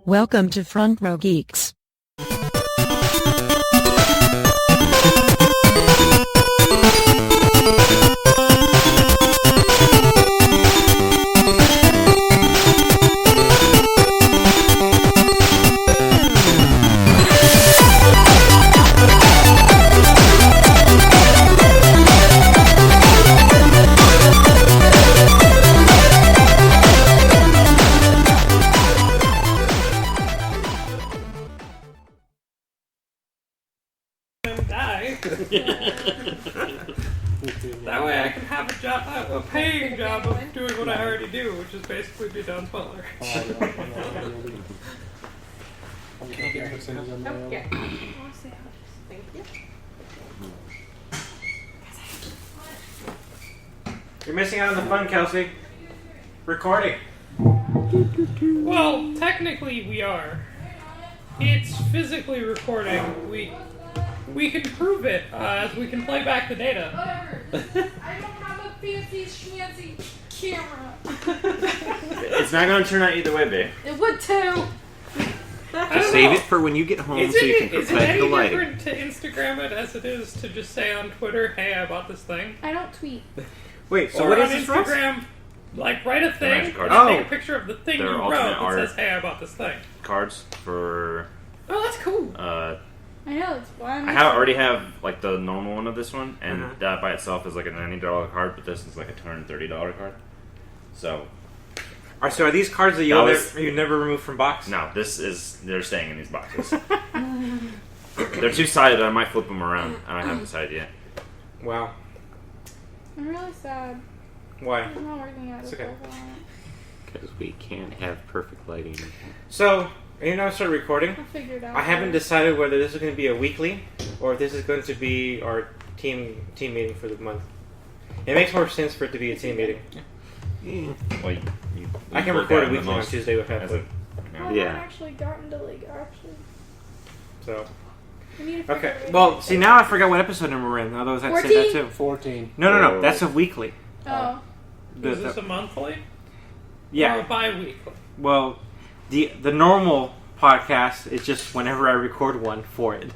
Welcome to Front Row Geeks. That way I can have a job, a paying job of doing what I already do, which is basically be Don Butler. Okay. Thank you. You're missing out on the fun, Kelsey. Recording. Well, technically we are. It's physically recording. We can prove it as we can play back the data. Whatever. I don't have a fancy schmancy camera. It's not going to turn out either way, babe. It would too. Just Save it for when you get home so you can is it perfect any the lighting. different to Instagram it as it is to just say on Twitter, hey, I bought this thing? I don't tweet. Wait, so Or what on is this, Ross? Instagram, like write a thing magic and cards. then Oh. take a picture of the thing They're you alternate wrote that art. says, hey, I bought this thing. Cards for Oh, that's cool. I know, it's fun. already have like the normal one of this one, and that by itself is like a $90 card, but this is like a $230 card. So So are these cards that you never remove from box? no, they're staying in these boxes. They're two-sided. I might flip them around. I haven't decided yet. Wow. I'm really sad. Why? I'm not working out It's as okay. well as I want. Because we can't have perfect lighting. So, you know, I started recording. I'll figure it out. I haven't decided whether this is going to be a weekly or if this is going to be our team meeting for the month. It makes more sense for it to be a team meeting. Well, I can work record out a the weekly on most Tuesday with as Heather. I haven't Yeah. actually gotten to actually. So, We need to figure okay. out Well, see, now I forgot what episode number we're in. Otherwise, I'd say that 14? too. 14. No. That's a weekly. Oh. Is this a monthly? Or Yeah. a bi-weekly? Well, the normal podcast is just whenever I record one for it.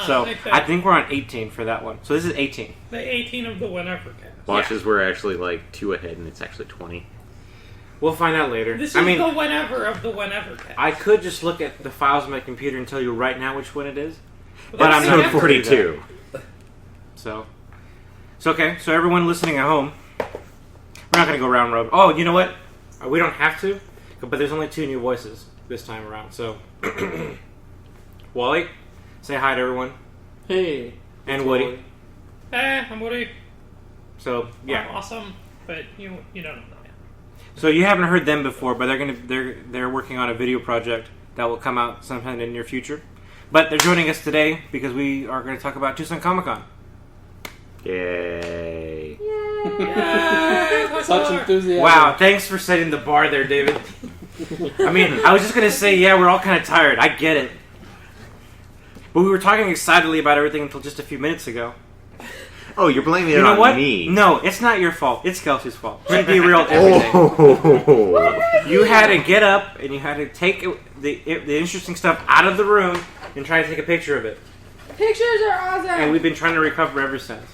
So okay. I think we're on 18 for that one. So this is 18. The 18 of the whenever cast. Watches were actually like 2 ahead, and it's actually 20. We'll find out later. This is I mean, the whenever of the whenever cast. I could just look at the files on my computer and tell you right now which one it is. But But I'm that's not the 42. So okay. So everyone listening at home, we're not going to go round robin. Oh, you know what? We don't have to, but there's only 2 new voices this time around. So Wally, say hi to everyone, Hey. and Woody. Hey, I'm Woody. So yeah. I'm awesome, but you don't know yet. So you haven't heard them before, but they're working on a video project that will come out sometime in the near future. But they're joining us today because we are going to talk about Tucson Comic Con. Yay. Yay! Such enthusiasm. Wow, thanks for setting the bar there, David. I mean, I was just going to say, yeah, we're all kind of tired. I get it. But we were talking excitedly about everything until just a few minutes ago. Oh, you're blaming it You know on what? me. No, it's not your fault. It's Kelsey's fault. She derailed everything. Oh. You had to get up and you had to take the interesting stuff out of the room and try to take a picture of it. Pictures are awesome. And we've been trying to recover ever since.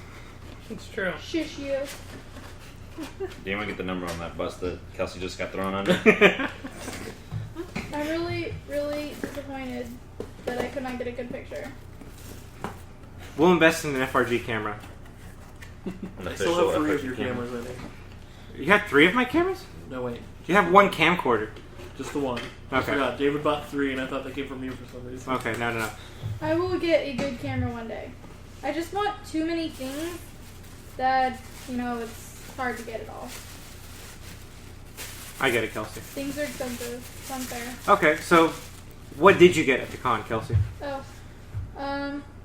It's true. Shush you. Do you want to get the number on that bus that Kelsey just got thrown under? I'm really, really disappointed that I could not get a good picture. We'll invest in an FRG camera. I still have 3 of your cameras, I think. You have 3 of my cameras? No, wait. You have 1 camcorder. Just the one. I Okay. forgot. David bought 3, and I thought they came from you for some reason. Okay, no. I will get a good camera one day. I just want too many things that, it's hard to get it all. I get it, Kelsey. Things are expensive. It's unfair. Okay, so what did you get at the con, Kelsey?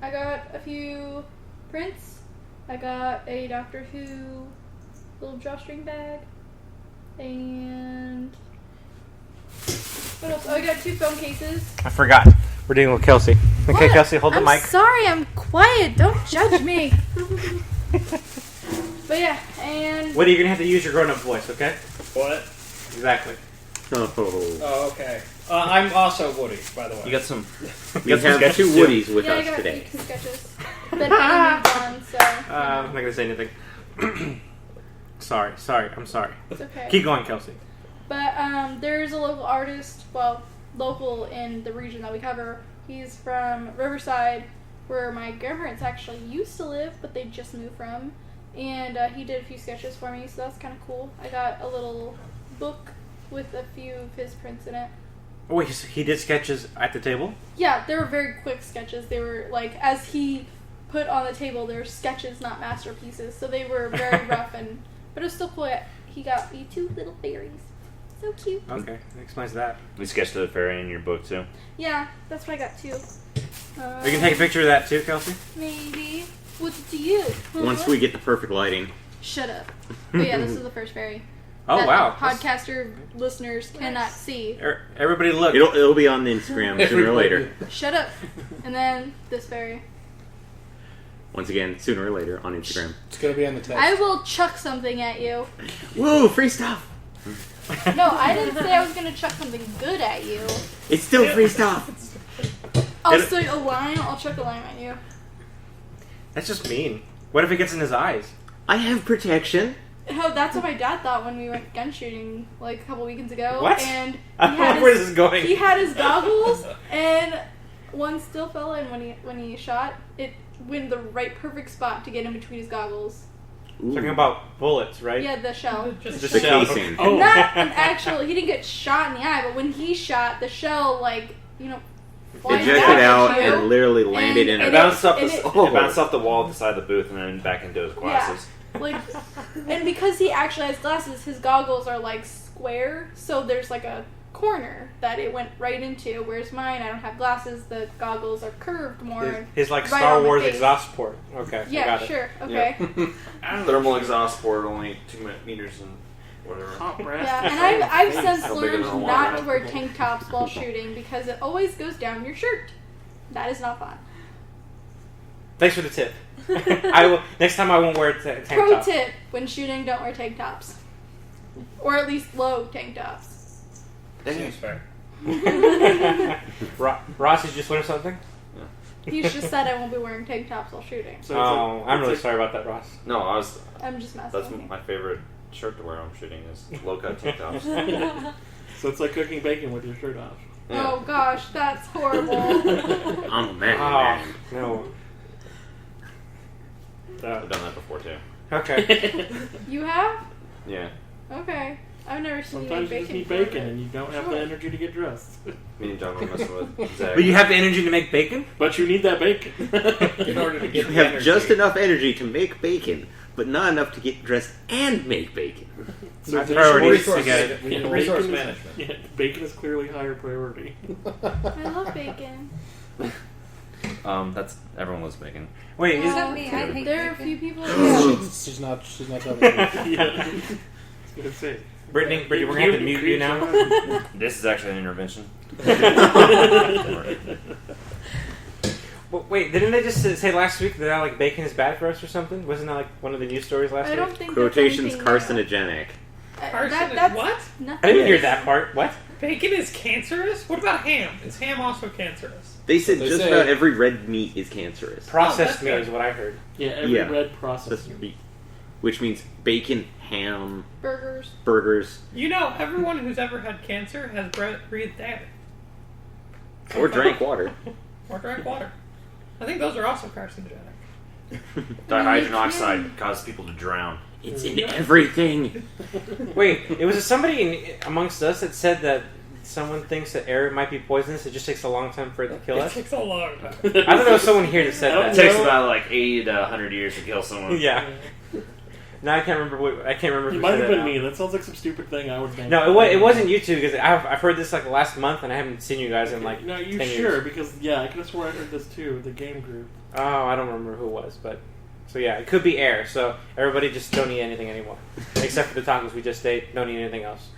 I got a few prints. I got a Doctor Who little drawstring bag. And what else? Oh, I got 2 phone cases. I forgot. We're dealing with Kelsey. Okay, What? Kelsey, hold the I'm mic. sorry, I'm quiet. Don't judge me. But yeah, and Woody, you're going to have to use your grown-up voice, okay? What? Exactly. Oh. Oh, okay. I'm also Woody, by the way. You got some. We have two Woodies with yeah, I us got today. some sketches. But I moved on, so. I'm not gonna say anything. sorry. I'm sorry. It's okay. Keep going, Kelsey. But there's a local artist, well, local in the region that we cover. He's from Riverside, where my grandparents actually used to live, but they just moved from. And he did a few sketches for me, so that's kind of cool. I got a little book with a few of his prints in it. Oh, wait, he did sketches at the table? Yeah, they were very quick sketches. They were, like, as he put on the table, they were sketches, not masterpieces. So they were very rough, but it was still cool. He got me 2 little fairies. So cute. Okay, that explains that. You sketched the fairy in your book too. Yeah, that's what I got too. We can take a picture of that too, Kelsey? Maybe. What's it to you? Huh? Once we get the perfect lighting. Shut up. But yeah, this is the first fairy. Oh, that wow. Podcaster listeners cannot see. Everybody look. It'll be on the Instagram sooner or later. Shut up. And then this fairy. Once again, sooner or later on Instagram. It's gonna be on the text. I will chuck something at you. Woo! Free stuff. No, I didn't say I was going to chuck something good at you. It's still free stuff. I'll say a lime. I'll chuck a lime at you. That's just mean. What if it gets in his eyes? I have protection. Oh, that's what my dad thought when we went gun shooting like a couple weekends ago. What? And he I don't had know where his, this is going. He had his goggles, and one still fell in when he shot. It went in the right perfect spot to get in between his goggles. Ooh. Talking about bullets, right? Yeah, the shell. Just The shell. casing. Oh. Not an actual. He didn't get shot in the eye, but when he shot, the shell flies Ejected back out at you. and literally landed in And It a... bounced off and the it- it bounced off the wall beside the booth and then back into his glasses. Like, and because he actually has glasses, his goggles are like square, so there's like a corner that it went right into. Whereas mine, I don't have glasses. The goggles are curved more. His like right Star on my Wars face. exhaust port. Okay, I Yeah, got it. sure. Okay. Thermal exhaust port, only 2 meters and whatever. Hot breath. Yeah, and I've since How big learned is a not wire? to wear tank tops while shooting because it always goes down your shirt. That is not fun. Thanks for the tip. I will. Next time I won't wear a tank Pro top. tip: when shooting, don't wear tank tops, or at least low tank tops. Seems fair. Ross, did you just learn something? He's just said I won't be wearing tank tops while shooting. So Oh, I'm really it's sorry about that, Ross. No, I'm just messing that's with you. my favorite shirt to wear when I'm shooting is low cut tank tops. So it's like cooking bacon with your shirt off. Yeah. Oh gosh, that's horrible. I'm a man. Oh, no. I've done that before too. Okay. You have? Yeah. Okay. I've never seen Sometimes you you make just need before, bacon but- and you don't have Sure. the energy to get dressed. Me and John were messing with Zach. But you have the energy to make bacon? But you need that bacon. In order to You get the have energy. just enough energy to make bacon, but not enough to get dressed and make bacon. So My there's priorities more to get it. bacon Resource is- management. Yeah, bacon is clearly higher priority. I love bacon. That's everyone loves bacon. Wait, is Well, me, I hate there are a bacon. few people who she's not done with it. Yeah. I was gonna say. Brittany, we're going to have to mute you now. This is actually an intervention. Well, wait, didn't they just say last week that like bacon is bad for us or something? Wasn't that like one of the news stories last I week? don't think Quotations that's anything carcinogenic. that's What? nothing. I didn't hear that part. What? Bacon is cancerous? What about ham? Is ham also cancerous? They said They just say- about every red meat is cancerous. Processed that's meat good. is what I heard. Yeah, every Yeah. red That's processed meat. Which means bacon, ham, Burgers. burgers, You know, everyone who's ever had cancer has breathed air. or drank water. Or drank water. I think those are also carcinogenic. Dihydrogen oxide causes people to drown. It's in everything. Wait, it was somebody amongst us that said that someone thinks that air might be poisonous. It just takes a long time for it to kill It us. takes a long time. I don't know if someone here that said I It that. don't takes know. about like 80 to 100 years to kill someone. Yeah. No, I can't remember. I can't remember. It who might said have that been now. me. That sounds like some stupid thing I would think. No, it wasn't you two because I've heard this like the last month and I haven't seen you guys in like No, you 10 sure? years. Because yeah, I could have sworn I heard this too. The game group. Oh, I don't remember who it was, but so yeah, it could be air. So everybody just don't eat anything anymore, except for the tacos we just ate. Don't eat anything else.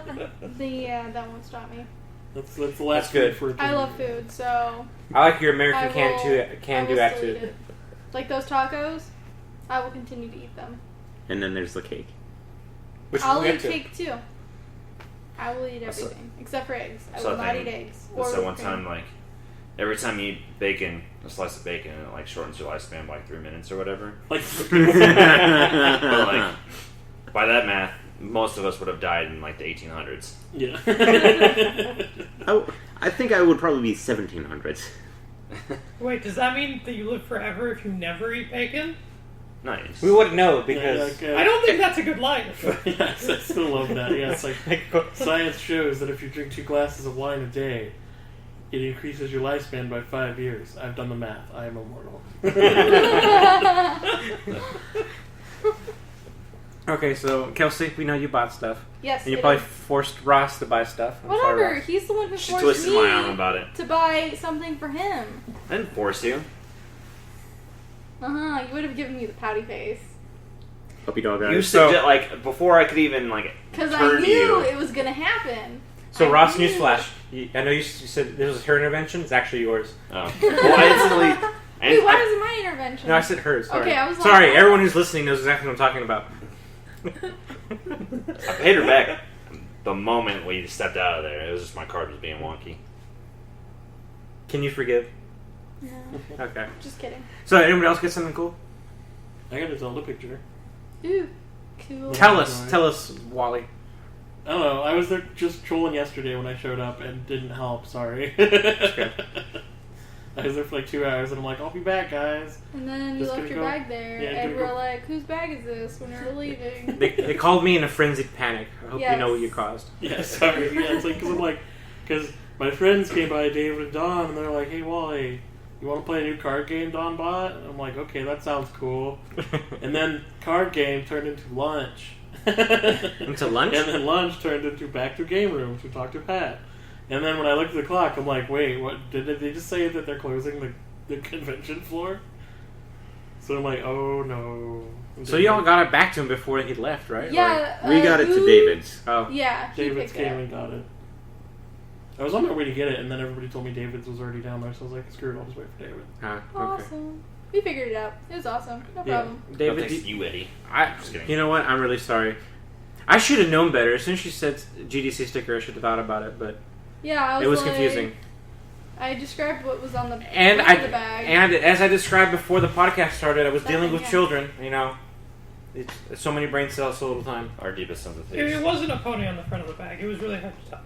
That won't stop me. That's the last That's good. food for I love food, so I like your American I will can still eat attitude. it. Like those tacos, I will continue to eat them. And then there's the cake. Which I'll we'll eat get to. cake too. I will eat That's everything except for eggs. I so will I not think eat eggs. That's or that one whipped cream. time, like, every time you eat bacon, a slice of bacon, and it, like, shortens your lifespan by, like, 3 minutes or whatever. Like, But, like, by that math, most of us would have died in, like, the 1800s. yeah. I think I would probably be 1700s. Wait, does that mean that you live forever if you never eat bacon? Nice. We wouldn't know because I don't think that's a good life. Yes, I still love that. Yeah, it's like science shows that if you drink 2 glasses of wine a day, it increases your lifespan by 5 years. I've done the math. I am immortal. Okay, so Kelsey, we know you bought stuff. Yes. And you it probably is. forced Ross to buy stuff. I'm sorry, Whatever. Ross. He's the one who She forced twisted me my arm about it. to buy something for him. I didn't force you. You would have given me the pouty face. Puppy dog You eyes. So- suggest, like, before I could even, like, Because I turn to knew you. it was gonna happen. So I Ross, knew. newsflash. I know you said this was her intervention. It's actually yours. Oh. Well, I instantly... Wait, why was it my intervention? No, I said hers. Sorry. Okay, I was like, sorry. oh. Everyone who's listening knows exactly what I'm talking about. I paid her back the moment we stepped out of there. It was just my card was being wonky. Can you forgive? No, Okay. just kidding. So anybody else get something cool? I got a Zelda picture. Ooh, cool. Tell us, Wally. I don't know. I was there just trolling yesterday when I showed up and didn't help. Sorry. I was there for like 2 hours and I'm like, I'll be back, guys. And then you Just left gonna your go- bag there, yeah, and gonna we're go- like, whose bag is this when we were leaving? They called me in a frenzied panic. I hope you know what Yes. you caused. Yeah, sorry. Yeah, it's like, because my friends came by, David and Don, and they're like, hey, Wally, you want to play a new card game Don bought? And I'm like, okay, that sounds cool. And then card game turned into lunch. Into lunch? And then lunch turned into back to game room to talk to Pat. And then when I looked at the clock, I'm like, wait, what? Did they just say that they're closing the convention floor? So I'm like, oh no. So y'all got it back to him before he left, right? Yeah, We got it to who- David's. Or- oh. Yeah, he David's picked it came up. and got it. I was on my way to get it, and then everybody told me David's was already down there, so I was like, screw it, I'll just wait for David. Huh, okay. Awesome. We figured it out. It was awesome. No Yeah. problem. David, No, thanks, you Eddie. Just kidding. you know what? I'm really sorry. I should have known better. As soon as she said GDC sticker, I should have thought about it, but Yeah, I was it was like, confusing. I described what was on the And front of the bag. and as I described before the podcast started, I was dealing with Yeah. children. You know, it's so many brain cells, so little time. Our deepest sense of It taste. wasn't a pony on the front of the bag. It was really hard to tell.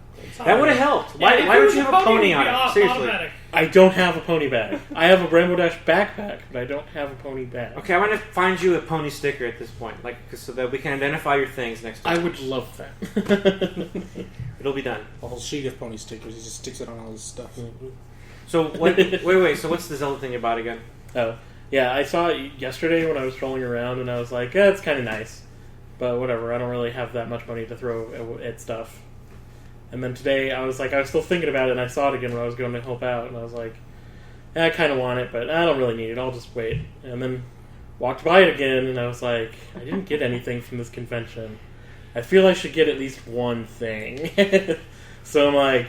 That would have helped. Yeah, if Why it don't was you have a pony it on would be it? Seriously. automatic. I don't have a pony bag. I have a Brembo Dash backpack, but I don't have a pony bag. Okay, I want to find you a pony sticker at this point, like so that we can identify your things next I time. would love that. It'll be done. A whole sheet of pony stickers. He just sticks it on all his stuff. So what? wait. So what's the Zelda thing you bought again? Oh, yeah, I saw it yesterday when I was strolling around, and I was like, it's kind of nice. But whatever, I don't really have that much money to throw at stuff. And then today, I was still thinking about it, and I saw it again when I was going to help out, and I was like, I kind of want it, but I don't really need it, I'll just wait. And then walked by it again, and I was like, I didn't get anything from this convention. I feel I should get at least one thing. So I'm like,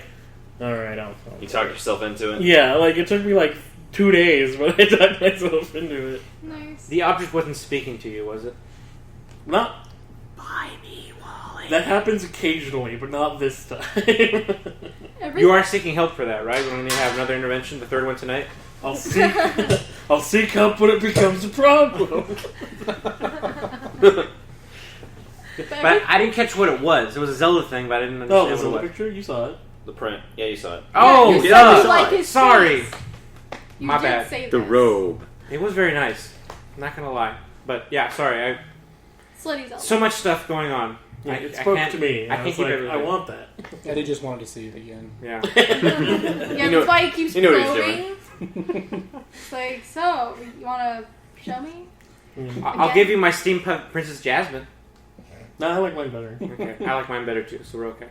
alright, I'll You talk yourself into it? Yeah, like, it took me like 2 days, but I talked myself into it. Nice. The object wasn't speaking to you, was it? Not... Buy me, Wally. That happens occasionally, but not this time. Every- You are seeking help for that, right? We're going to have another intervention, the third one tonight. I'll seek help when it becomes a problem. But I didn't catch what it was. It was a Zelda thing, but I didn't Oh, understand was it what the it was. picture? You saw it. The print. Yeah, you saw it. Oh, you said duh. you like his Sorry. face. You My did bad. say The this. robe. It was very nice. I'm not going to lie. But yeah, sorry. Slutty Zelda. So much stuff going on. Yeah, I it spoke can't- to me. I I can't was keep like, everything. I want that. Eddie just wanted to see it again. Yeah. Yeah, You know- that's why he keeps you know what he's probing. It's like, so, you want to show me? I'll Again? give you my steampunk Princess Jasmine. No, I like mine better. Okay. I like mine better too, so we're okay.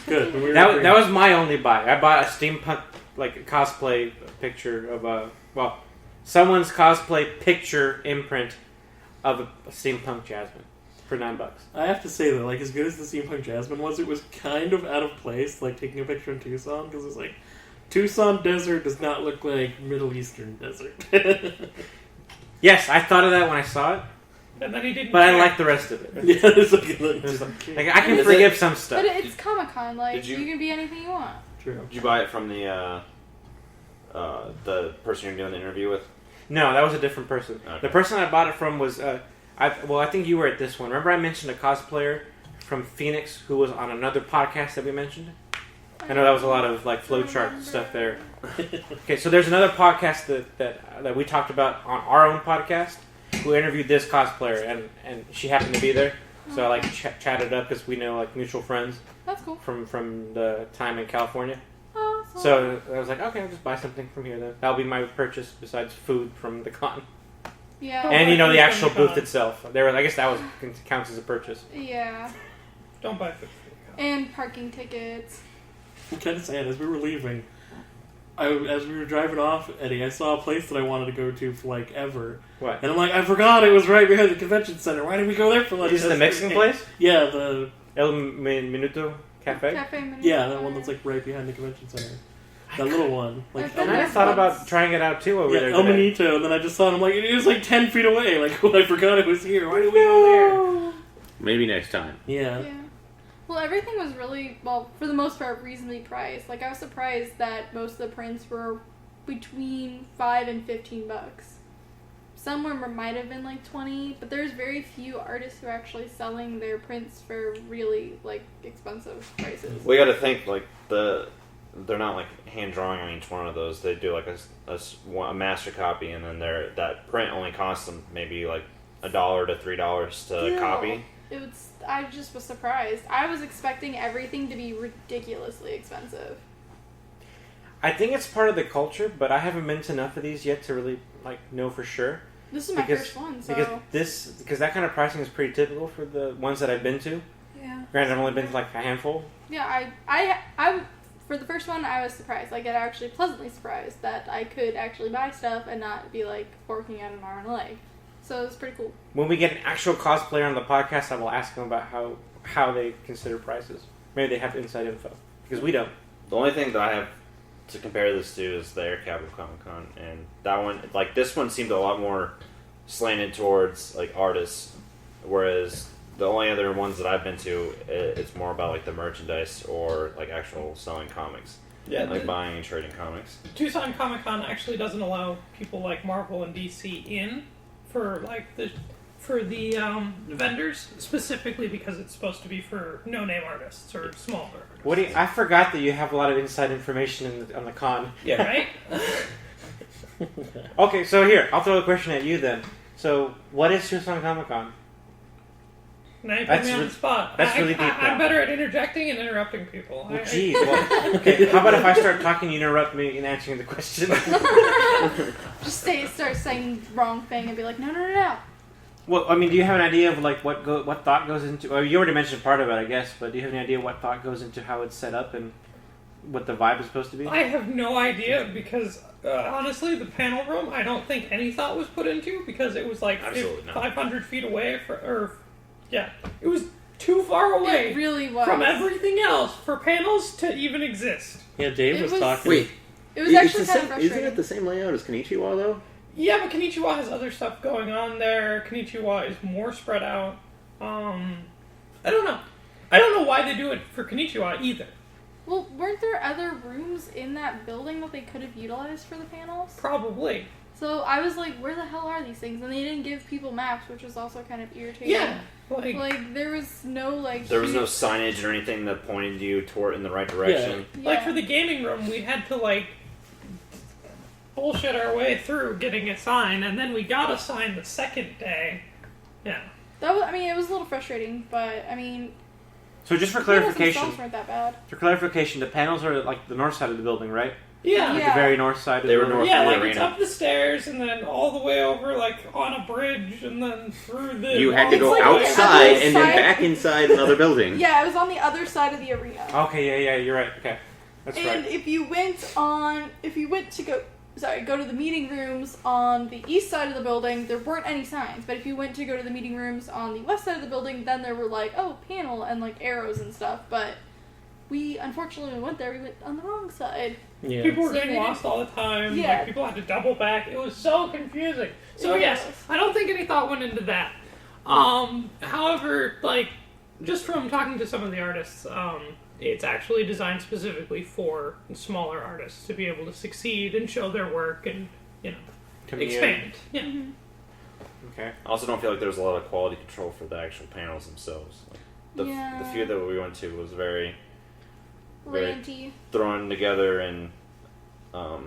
Good. We were That agreeing. was my only buy. I bought a steampunk like cosplay picture of someone's cosplay picture imprint of a steampunk Jasmine for $9. I have to say that, like, as good as the Steampunk Jasmine was, it was kind of out of place, like, taking a picture in Tucson, because it's like, Tucson desert does not look like Middle Eastern desert. Yes, I thought of that when I saw it, and then he didn't. But I care. like the rest of it. Yeah, it's like, Like I can Is forgive some stuff. But it's Comic Con. Like Did you- you can be anything you want. true. Did you buy it from the person you're doing the interview with? No, that was a different person. Okay. The person I bought it from was, I think you were at this one. Remember I mentioned a cosplayer from Phoenix who was on another podcast that we mentioned? I know that was a lot of like flowchart stuff there. Okay, so there's another podcast that we talked about on our own podcast who interviewed this cosplayer, and she happened to be there. So I like chatted up because we know like mutual friends That's cool. from the time in California. Awesome. So I was like, okay, I'll just buy something from here then. That'll be my purchase besides food from the con. Yeah. And you know the food actual from the booth con. itself. I guess that counts as a purchase. Yeah. Don't buy food. And parking tickets. I'm kind of sad. As we were leaving, as we were driving off, Eddie, I saw a place that I wanted to go to for like ever. What? And I'm like, I forgot it was right behind the convention center. Why did we go there for lunch? Is it the Mexican place? Yeah, the El Minuto Cafe? Cafe Minuto. yeah, that one that's like right behind the convention center. That little one. Like, I've been And I there thought once. about trying it out too over yeah, there. El today. Manito, and then I just saw it, I'm like, it was like 10 feet away. Like, oh, I forgot it was here. Why did we go Maybe next time. there? Yeah. Yeah. Well, everything was really, well, for the most part, reasonably priced. Like, I was surprised that most of the prints were between $5 and $15. Some might have been like 20, but there's very few artists who are actually selling their prints for really like expensive prices. We got to think like they're not like hand drawing on each one of those. They do like a master copy, and then that print only costs them maybe like $1 to $3 to Still, copy. I just was surprised. I was expecting everything to be ridiculously expensive. I think it's part of the culture, but I haven't been to enough of these yet to really like know for sure. This is my first one, so Because that kind of pricing is pretty typical for the ones that I've been to. yeah. Granted, I've only been to like a handful. Yeah, I for the first one I was surprised. I got actually pleasantly surprised that I could actually buy stuff and not be like forking out an arm and a leg. So it was pretty cool. When we get an actual cosplayer on the podcast, I will ask them about how they consider prices. Maybe they have inside info because we don't. The only thing that I have to compare this to is the Air Capital Comic Con, and that one, like this one, seemed a lot more slanted towards like artists, whereas the only other ones that I've been to, it's more about like the merchandise or like actual selling comics. Yeah, like buying and trading comics. Tucson Comic Con actually doesn't allow people like Marvel and DC in for the vendors, specifically because it's supposed to be for no-name artists or smaller artists. I forgot that you have a lot of inside information on the con. Yeah, right? Okay, so here, I'll throw a question at you then. So, what is Tucson Comic Con? Now you put me on the spot. That's really deep now. I'm better at interjecting and interrupting people. Well, geez. Well, okay, how about if I start talking, you interrupt me in answering the question? Just start saying the wrong thing and be like, no. Well, I mean, do you have an idea of like what thought goes into? Well, you already mentioned part of it, I guess, but do you have any idea what thought goes into how it's set up and what the vibe is supposed to be? I have no idea because honestly, the panel room, I don't think any thought was put into because it was like Absolutely not. 500 feet away it was too far away It really was. from everything else for panels to even exist. Yeah, Dave It was was- talking. Wait, It was actually kind of isn't frustrating. it the same layout as Konnichiwa though? Yeah, but Konnichiwa has other stuff going on there. Konnichiwa is more spread out. I don't know. I don't know why they do it for Konnichiwa either. Well, weren't there other rooms in that building that they could have utilized for the panels? Probably. So I was like, where the hell are these things? And they didn't give people maps, which was also kind of irritating. Yeah. Like there was no There was no huge- signage or anything that pointed you toward in the right direction. Like Yeah. for the gaming room, we had to bullshit our way through getting a sign, and then we got a sign the second day. Yeah. it was a little frustrating, but I mean, So just for the panels clarification, themselves weren't that bad. the panels are like the north side of the building, right? Yeah. Like Yeah. the very north side of They the were building. north Yeah, of the like it's arena. up the stairs and then all the way over, on a bridge, and then through the. You had to It's go like outside the and then side- back inside another building. Yeah, it was on the other side of the arena. Okay, yeah, you're right. Okay, that's And right. if you went to go to the meeting rooms on the east side of the building, there weren't any signs. But if you went to go to the meeting rooms on the west side of the building, then there were panel and arrows and stuff. But we unfortunately went there. We went on the wrong side. Yeah. People were So getting they lost all the time. Yeah. People had to double back. It was so confusing. So It yes, was. I don't think any thought went into that. However, like, just from talking to some of the artists, it's actually designed specifically for smaller artists to be able to succeed and show their work and, expand. Yeah. Mm-hmm. Okay. I also don't feel like there was a lot of quality control for the actual panels themselves. Like, the few that we went to was very Ranty. thrown together, and I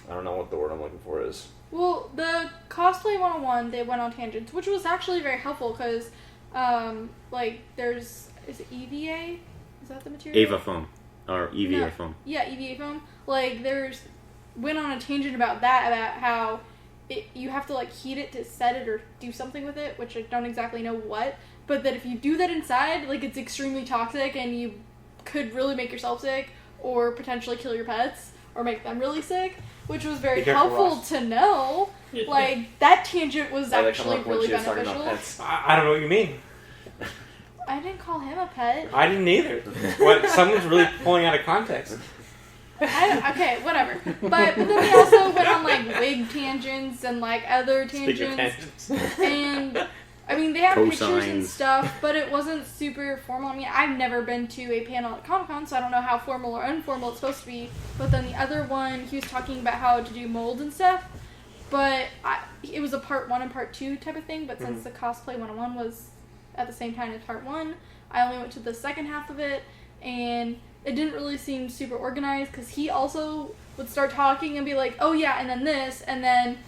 don't know what the word I'm looking for is. Well, the Cosplay 101, they went on tangents, which was actually very helpful because, is it EVA? Is that the material? Ava foam. Or EVA foam. Yeah, EVA foam. Like, went on a tangent about that, about how you have to, like, heat it to set it or do something with it, which I don't exactly know what, but that if you do that inside, like, it's extremely toxic and you could really make yourself sick or potentially kill your pets or make them really sick, which was very helpful to know. Yeah. Like, that tangent was actually really beneficial. I don't know what you mean. I didn't call him a pet. I didn't either. What? Someone's really pulling out of context. Okay, whatever. But then they also went on, like, wig tangents and, like, other tangents. And, I mean, they had pictures and stuff, but it wasn't super formal. I mean, I've never been to a panel at Comic Con, so I don't know how formal or informal it's supposed to be. But then the other one, he was talking about how to do mold and stuff. But it was a part 1 and part 2 type of thing, but since the Cosplay 101 was at the same time as part 1, I only went to the second half of it, and it didn't really seem super organized, because he also would start talking and be like, oh yeah, and then this, and then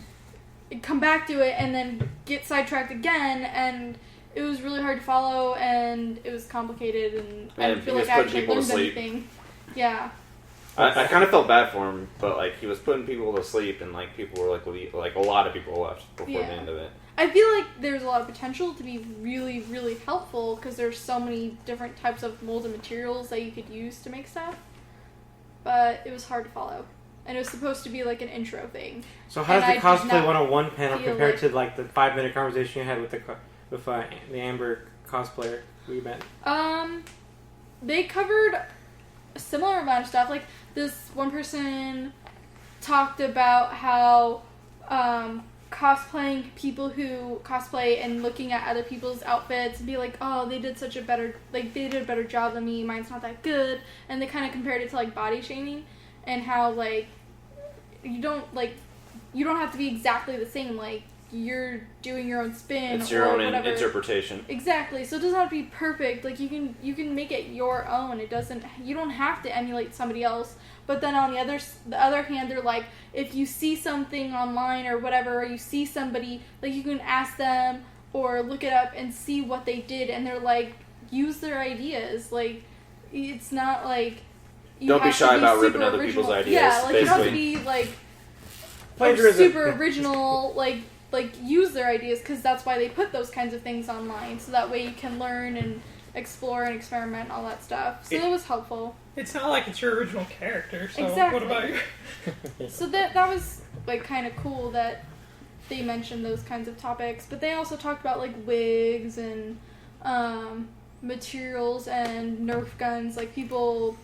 come back to it, and then get sidetracked again, and it was really hard to follow, and it was complicated, and I didn't feel like I actually learned anything. Yeah. I kind of felt bad for him, but, like, he was putting people to sleep, and, like, people were, like a lot of people left before the end of it. I feel like there's a lot of potential to be really, really helpful, because there's so many different types of molds and materials that you could use to make stuff. But it was hard to follow. And it was supposed to be like an intro thing. So how does the Cosplay 101 panel compare to, like, the 5-minute conversation you had with the Amber cosplayer we met? They covered a similar amount of stuff. Like, this one person talked about how cosplaying people who cosplay and looking at other people's outfits and be like, oh, they did a better job than me, mine's not that good, and they kind of compared it to, like, body shaming, and how, like, you don't have to be exactly the same, like, you're doing your own spin. It's your own whatever. interpretation. Exactly. So it doesn't have to be perfect. Like, you can make it your own. You don't have to emulate somebody else. But then on the other hand, they're like, if you see something online or whatever, or you see somebody, like, you can ask them or look it up and see what they did, and they're like, use their ideas. Like, it's not like don't be shy about ripping other people's ideas. Yeah, like, basically. you don't have to be like Plagiarism. super original. Like use their ideas, because that's why they put those kinds of things online, so that way you can learn and explore and experiment, all that stuff. So it was helpful. It's not like it's your original character, so Exactly. what about you? So that was, like, kind of cool that they mentioned those kinds of topics, but they also talked about, like, wigs and materials and Nerf guns. Like, people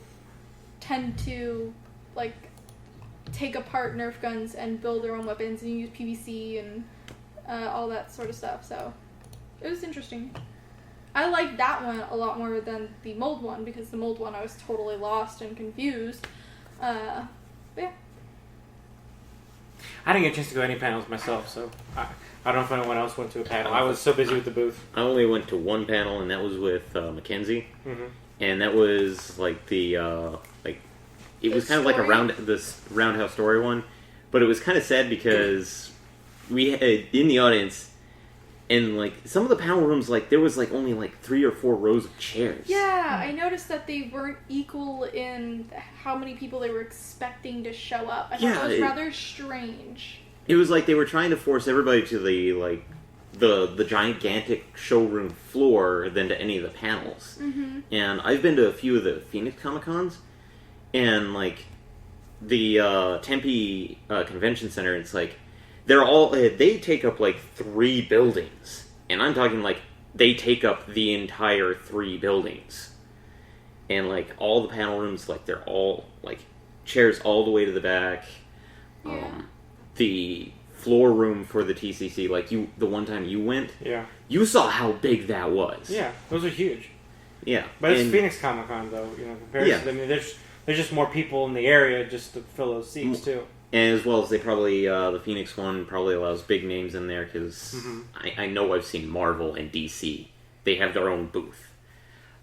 tend to, like, take apart Nerf guns and build their own weapons and use PVC and all that sort of stuff. So it was interesting. I liked that one a lot more than the mold one, because the mold one I was totally lost and confused. But yeah. I didn't get a chance to go to any panels myself, so I don't know if anyone else went to a panel. I was so busy with the booth. I only went to one panel, and that was with Mackenzie. Mm-hmm. And that was like it was kind of like this Roundhouse Story one, but it was kind of sad because we had in the audience, and, like, some of the panel rooms, like, there was, like, only, like, 3 or 4 rows of chairs. Yeah, I noticed that they weren't equal in how many people they were expecting to show up. I thought that was rather strange. It was like they were trying to force everybody to the gigantic showroom floor than to any of the panels. Mm-hmm. And I've been to a few of the Phoenix Comic Cons, and, like, the Tempe Convention Center, it's like, they take up, like, 3 buildings. And I'm talking, like, they take up the entire 3 buildings. And, like, all the panel rooms, like, they're all, like, chairs all the way to the back. Yeah. The floor room for the TCC. Like the one time you went, Yeah. you saw how big that was. Yeah, those are huge. Yeah. But it's And- Phoenix Comic Con, though. Compared to, I mean, there's just more people in the area just to fill those seats too. And as well as they probably, the Phoenix one probably allows big names in there, because I know I've seen Marvel and DC. They have their own booth.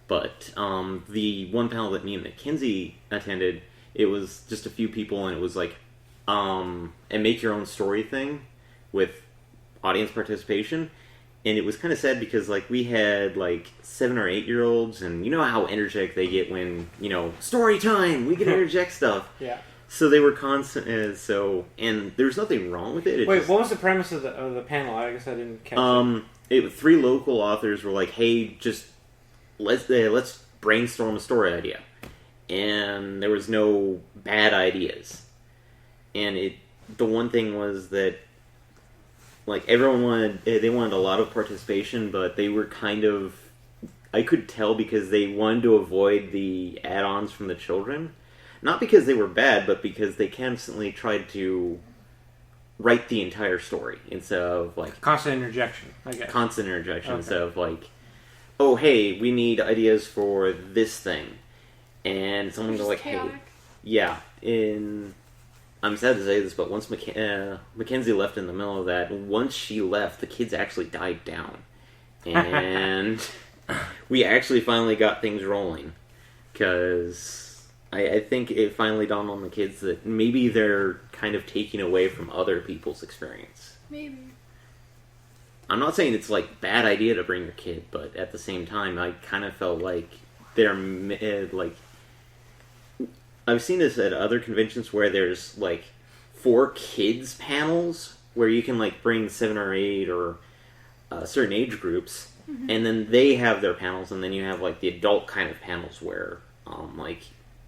But the one panel that me and Mackenzie attended, it was just a few people, and it was like a make-your-own-story thing with audience participation. And it was kind of sad because, like, we had, like, 7 or 8-year-olds, and you know how energetic they get when, story time, we can interject stuff. Yeah. So they were constant, and there's nothing wrong with it. Wait, what was the premise of the panel? I guess I didn't catch it. 3 local authors were like, "Hey, just let's brainstorm a story idea," and there was no bad ideas. And the one thing was that, like, everyone wanted a lot of participation, but they were kind of, I could tell, because they wanted to avoid the add-ons from the children. Not because they were bad, but because they constantly tried to write the entire story instead of, like... Constant interjection, I guess. Constant interjection instead of, like, oh, hey, we need ideas for this thing. And someone go like, chaotic. hey... Yeah, I'm sad to say this, but once Mackenzie left in the middle of that, once she left, the kids actually died down. And we actually finally got things rolling. Because... I think it finally dawned on the kids that maybe they're kind of taking away from other people's experience. Maybe. I'm not saying it's, like, bad idea to bring your kid, but at the same time, I kind of felt like they're, like... I've seen this at other conventions where there's, like, 4 kids panels where you can, like, bring 7 or 8 or certain age groups, and then they have their panels, and then you have, like, the adult kind of panels where,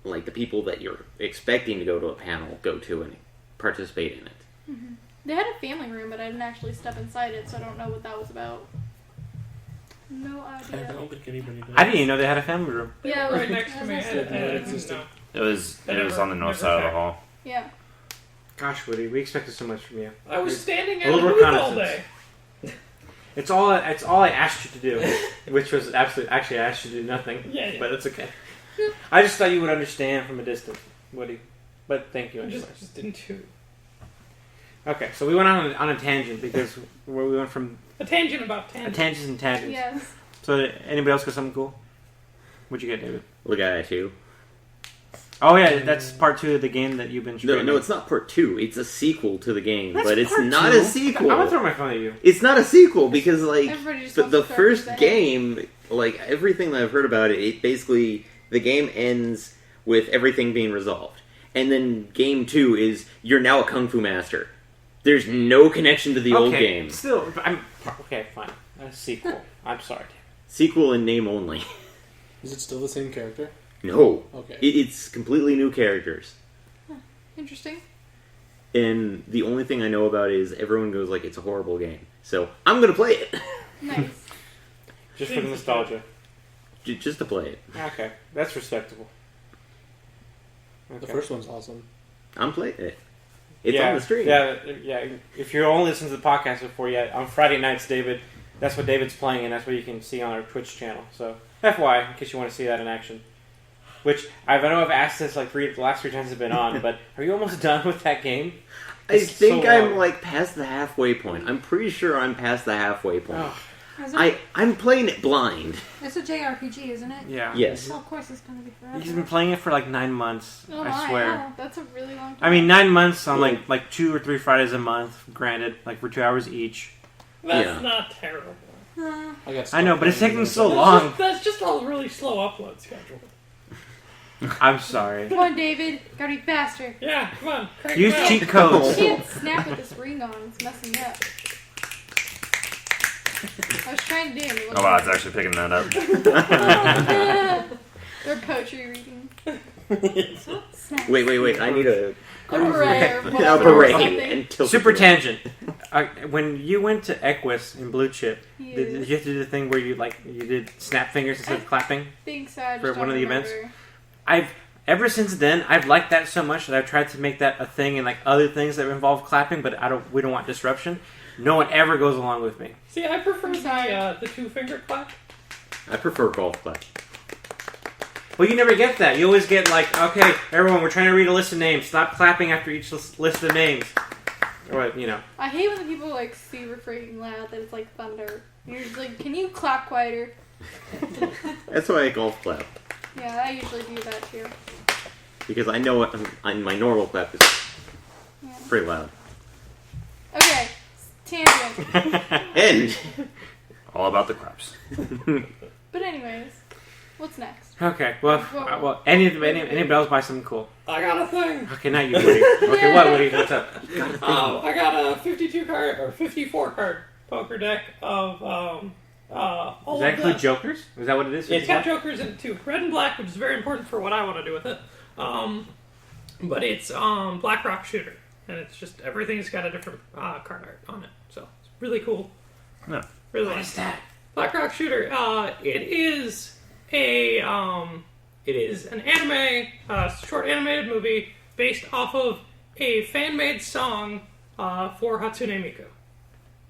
like the people that you're expecting to go to a panel go to and participate in it. Mm-hmm. They had a family room, but I didn't actually step inside it, so I don't know what that was about. No I idea. don't think anybody did. I didn't even know they had a family room. Yeah, it was right next to me. next I to didn't know. It was on the north side of the hall. Yeah. Gosh, Woody, we expected so much from you. I was standing A at a little booth all reconnaissance. day. It's all I asked you to do, which was actually I asked you to do nothing. Yeah. But it's okay. I just thought you would understand from a distance, Woody. But thank you I anyway. just didn't do Okay, so we went on a tangent because we went from a tangent about tangents. tangents and tangents. Yes. So anybody else got something cool? What'd you get, David? Look at that, too. Oh yeah, that's part 2 of the game that you've been No, streaming. no, it's not part 2. It's a sequel to the game, That's but it's part not 2. a sequel. I'm gonna throw my phone at you. It's not a sequel because, like, Everybody just the wants to throw first things at game, like, everything that I've heard about it, it basically, the game ends with everything being resolved. And then game 2 is, you're now a Kung Fu master. There's no connection to the old game. Still, okay, fine. A sequel. I'm sorry. Sequel in name only. Is it still the same character? No. Okay. It's completely new characters. Interesting. And the only thing I know about it is everyone goes like, it's a horrible game. So, I'm gonna play it. Nice. Just for the nostalgia. Just to play it. Okay, that's respectable. The first one's awesome. I'm playing it. It's on the stream. Yeah. If you're only listening to the podcast before yet, on Friday nights, that's what David's playing, and that's what you can see on our Twitch channel. So, FYI, in case you want to see that in action. Which, I know I've asked this like the last 3 times I've been on, but are you almost done with that game? I It's think so I'm long. like past the halfway point. I'm pretty sure I'm past the halfway point. Oh, I'm playing it blind. It's a JRPG, isn't it? yeah. Yes. Well, of course it's gonna be forever. He's been playing it for like 9 months, Oh I my, swear. wow, that's a really long time. I mean, 9 months on like 2 or 3 Fridays a month, granted, like for 2 hours each. That's Yeah. not terrible. I know, but it's taking so long. That's just a really slow upload schedule. I'm sorry. Come on, David. Gotta be faster. Yeah, come on. crank Use it out. cheat I codes. can't snap with this ring on. It's messing me up. I was trying to do it. Oh wow, it's actually picking that up. They're poetry reading. Snap. Wait. I need a Hooray or a whatever or beret something. and tilt Super it. tangent. When you went to Equus in Blue Chip, Yeah. did you have to do the thing where you did snap fingers instead of clapping? Think so. I just For don't one of the events? remember. ever since then, I've liked that so much that I've tried to make that a thing in like other things that involve clapping, but we don't want disruption. No one ever goes along with me. See, I prefer the 2-finger clap. I prefer golf clap. Well, you never get that. You always get like, okay, everyone, we're trying to read a list of names. Stop clapping after each list of names. Or, you know. I hate when the people like super freaking loud that it's like thunder. You're just like, can you clap quieter? That's why I golf clap. Yeah, I usually do that too. Because I know what my normal clap is pretty loud. Okay, tangent. And All about the claps. But anyways, what's next? Okay, well, anybody else buy something cool? I got a thing. Okay, not you, Woody. Okay, what, Woody? What's up? I got a 52 card or 54 card poker deck of all Does that of include the- jokers? Is that what it is? It's got jokers in it too. Red and black, which is very important for what I want to do with it. But it's Black Rock Shooter, and it's just everything's got a different card art on it, so it's really cool. No. Really What nice. is that? Black Rock Shooter. It is an anime, short animated movie based off of a fan-made song for Hatsune Miku.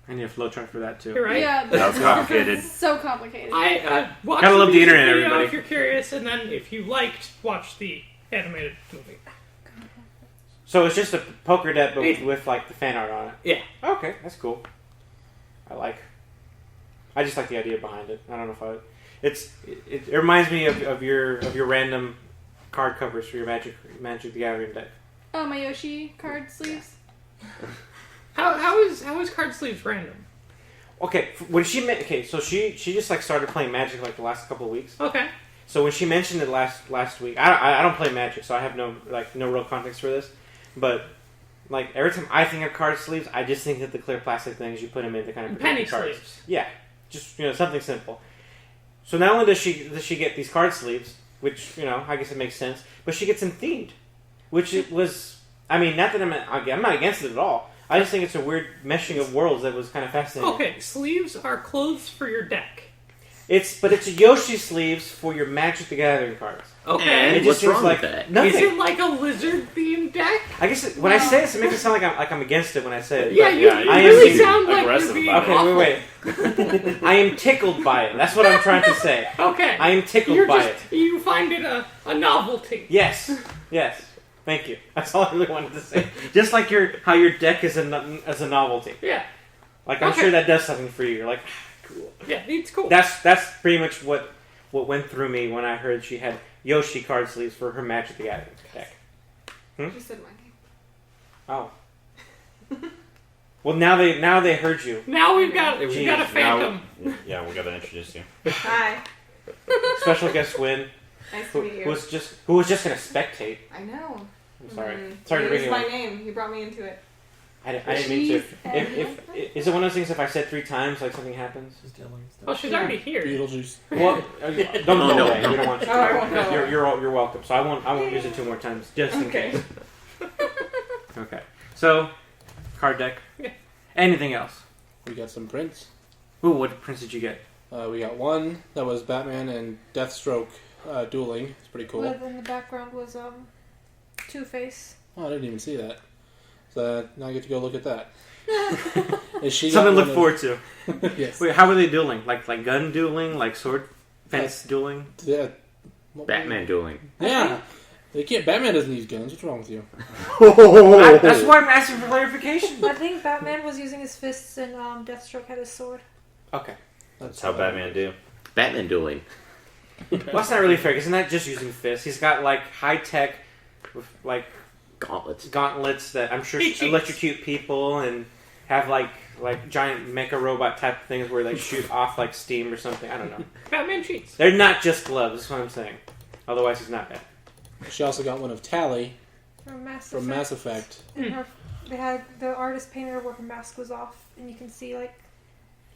I need a flowchart for that too. You're right. Yeah, That was complicated. So complicated. I watched Gotta love the music internet, video everybody. if you're curious, and then if you liked, watch the animated movie. So it's just a poker deck, but with like the fan art on it. Yeah. Okay, that's cool. I just like the idea behind it. I don't know if it reminds me of your random card covers for your Magic the Gathering deck. Oh, my Yoshi card sleeves. How is card sleeves random? Okay, so she just like started playing Magic like the last couple of weeks. Okay. So when she mentioned it last week, I don't play Magic, so I have no real context for this. But like every time I think of card sleeves, I just think of the clear plastic things you put them in to kind of protect Penny the cards. sleeves. Yeah, just something simple. So not only does she get these card sleeves, which I guess it makes sense, but she gets them themed, which it was. I mean, not that I'm not against it at all. I just think it's a weird meshing of worlds that was kind of fascinating. Okay, sleeves are clothes for your deck. It's a Yoshi sleeves for your Magic the Gathering cards. Okay. And It just what's seems wrong like with that? nothing. Is it like a lizard themed deck? I guess when I say this, it makes it sound like I'm against it when I say it. Yeah, but you I am really being sound like you're aggressive being about it. awful. wait. I am tickled by it. That's what I'm trying to say. Okay. I am tickled by it. You find it a novelty. Yes. Thank you. That's all I really wanted to say. Just like how your deck is as a novelty. Yeah. Like I'm Okay. sure that does something for you. You're like, cool. Yeah, it's cool. That's pretty much what went through me when I heard she had Yoshi card sleeves for her Magic the Gathering deck. You said my name. Oh. Well, now they heard you. Now we've got a Jeez, phantom. Yeah, we gotta introduce you. Hi. Special guest Win, Nice to meet you. who was just gonna spectate. I know. I'm sorry. Mm. Sorry to It bring is you my in. name. You brought me into it. I didn't mean to. Jeez, If is it one of those things? If I said 3 times, like something happens? Oh, she's already here. Beetlejuice. Well, don't go No. away. We don't want you. Oh, I won't go. You're welcome. So I won't use it 2 more times just in Okay. case. Okay. So, card deck. Yeah. Anything else? We got some prints. Ooh, what prints did you get? We got one that was Batman and Deathstroke dueling. It's pretty cool. But in the background was Two-Face. Oh, I didn't even see that. So now I get to go look at that. Is she Something to got look one forward to. of- Yes. Wait, how were they dueling? Like gun dueling? Like sword fence dueling? Yeah. Batman dueling. Yeah. They can't. Batman doesn't use guns. What's wrong with you? That's why I'm asking for clarification. I think Batman was using his fists and Deathstroke had his sword. Okay. That's how Batman do. Batman dueling. Well, that's not really fair. Isn't that just using fists? He's got like high tech, with like gauntlets that I'm sure He cheats. electrocute people and have like giant mecha robot type things where they shoot off like steam or something. I don't know. Batman cheats. They're not just gloves. That's what I'm saying. Otherwise, he's not bad. She also got one of Tally From Mass from Effect. Mass Effect. And they had the artist painted her where her mask was off, and you can see like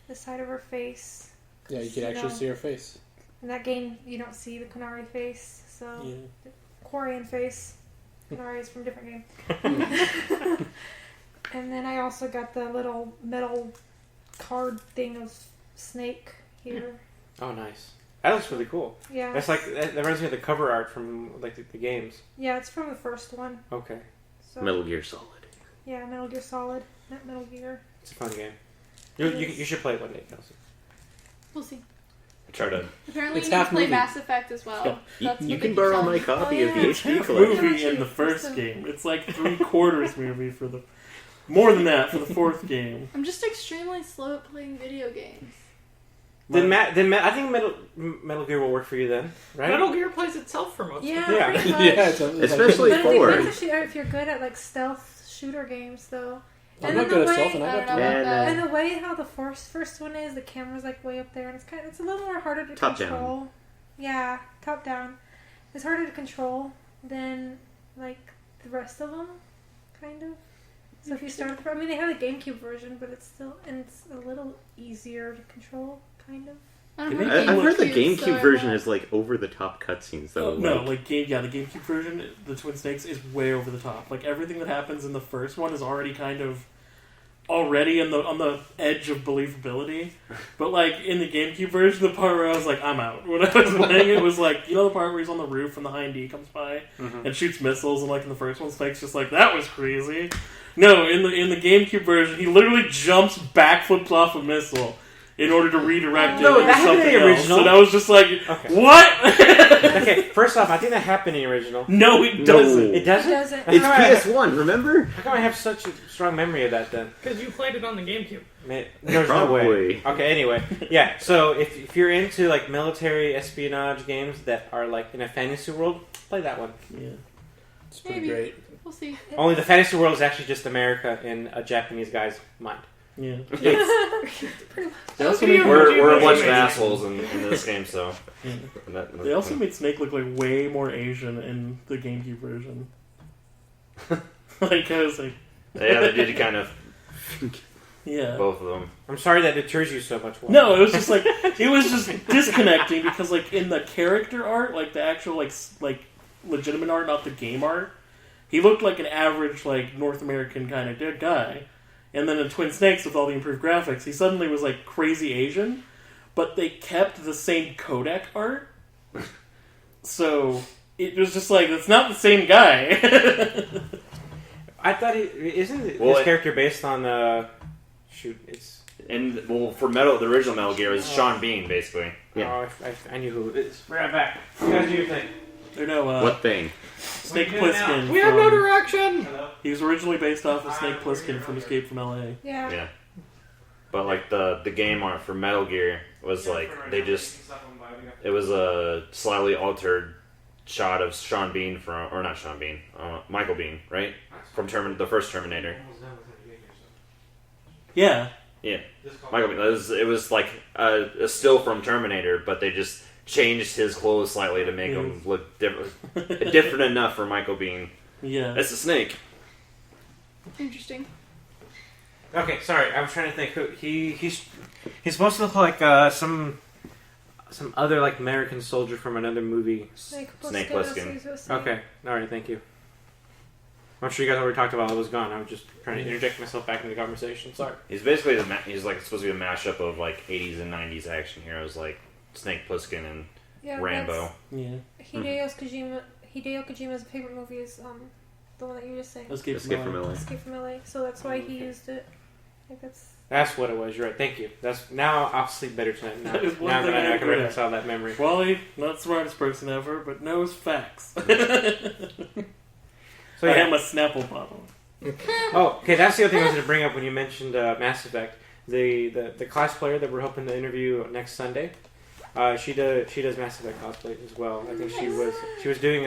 the side of her face. Yeah, you can actually see her face. In that game, you don't see the Qunari face, so Yeah. Quarian face. Qunari is from a different game. And then I also got the little metal card thing of Snake here. Oh, nice. That looks really cool. Yeah. That's like that reminds me of the cover art from like the games. Yeah, it's from the first one. Okay, So Metal Gear Solid. yeah, Metal Gear Solid, not Metal Gear. it's a fun game. You should play it one day, Kelsey. We'll see. Try to. Apparently, It's you need to half play movie. Mass Effect as well. That's You what can they borrow keep my telling me. copy of the yeah. HD Half collection. movie in the first game. It's like 3/4 movie for the. More than that for the fourth game. I'm just extremely slow at playing video games. I think Metal Gear will work for you then, right? Metal Gear plays itself for most Yeah, of it. Yeah. pretty much. Yeah, it's Especially But it four. depends if you're good at like stealth shooter games, though. I'm And not then good the at way- stealth, and I I don't got know to. about that. And the way how the first one is, the camera's like way up there, and it's a little more harder to Top down. control. Yeah, top down. It's harder to control than like the rest of them, kind of. So if you start, I mean, they have the GameCube version, but it's a little easier to control, kind of. I don't I've have I've heard the GameCube, so GameCube I version won't. is like over the top cutscenes though. No, the GameCube version, the Twin Snakes is way over the top. Like everything that happens in the first one is already kind of on the edge of believability. But like in the GameCube version, the part where I was like, I'm out. When I was playing it was like, you know, the part where he's on the roof and the Hind D comes by and shoots missiles, and like in the first one, Snake's just like, that was crazy. No, in the GameCube version, he literally jumps, backflips off a missile in order to redirect it No, into that happened in something the else. original. And I was just like, Okay. what? Okay, first off, I think that happened in the original. No, it No. doesn't. It It doesn't? doesn't. It's Alright. PS1, remember? How come I have such a strong memory of that then? Because you played it on the GameCube. There's no way. Probably. Okay, anyway. Yeah, so if you're into like military espionage games that are like in a fantasy world, play that one. Yeah. It's pretty Maybe. great. We'll see. Only the fantasy world is actually just America in a Japanese guy's mind. Yeah. Pretty much. They also Video made, We're a bunch of amazing. assholes in this game, so. they also made Snake look like way more Asian in the GameCube version. Like I was like, Yeah, they did kind of yeah. both of them. I'm sorry that deters you so much. No, it was just like it was just disconnecting because like in the character art, like the actual like legitimate art, not the game art, he looked like an average like North American kind of guy. And then in Twin Snakes with all the improved graphics, he suddenly was like crazy Asian, but they kept the same codec art. So it was just like it's not the same guy. I thought isn't his Well, character based on it's And for the original Metal Gear is Sean Bean, basically. Yeah. Oh, I knew who it is. We're right back. You guys do your thing. Or no, What thing? Snake What are you doing Plissken. We have no from- direction! Hello. He was originally based off of Snake Plissken from Escape from L.A. Yeah. Yeah. But like the game art for Metal Gear was like it was a slightly altered shot of Sean Bean or not Sean Bean, Michael Bean, right? From the first Terminator. Yeah. Yeah, Michael Bean. It was like a still from Terminator, but they just changed his clothes slightly to make him look different enough for Michael Bean. Yeah. That's a snake. Interesting. Okay, sorry. I was trying to think. He's supposed to look like some other like American soldier from another movie. Snake Plissken, Plissken. that's what he was Okay, all right. Thank you. I'm sure you guys already talked about it was gone. I was just trying to interject myself back into the conversation. Sorry. He's basically he's like supposed to be a mashup of like 80s and 90s action heroes like Snake Plissken and Yeah, Rambo. Yeah. Hideo Kojima's favorite movie is the one that you were just saying, Escape Escape from LA. LA. Escape from LA. So that's why he used it. I think That's what it was. You're right. Thank you. That's now I'll sleep better tonight. Now, That is one now thing that I I can agree. reconcile that memory. Wally, not the smartest person ever, but knows facts. So I yeah. am a Snapple bottle. Oh, okay. That's the other thing I wanted to bring up when you mentioned Mass Effect. The cosplayer that we're hoping to interview next Sunday. She does Mass Effect cosplay as well. I think she was doing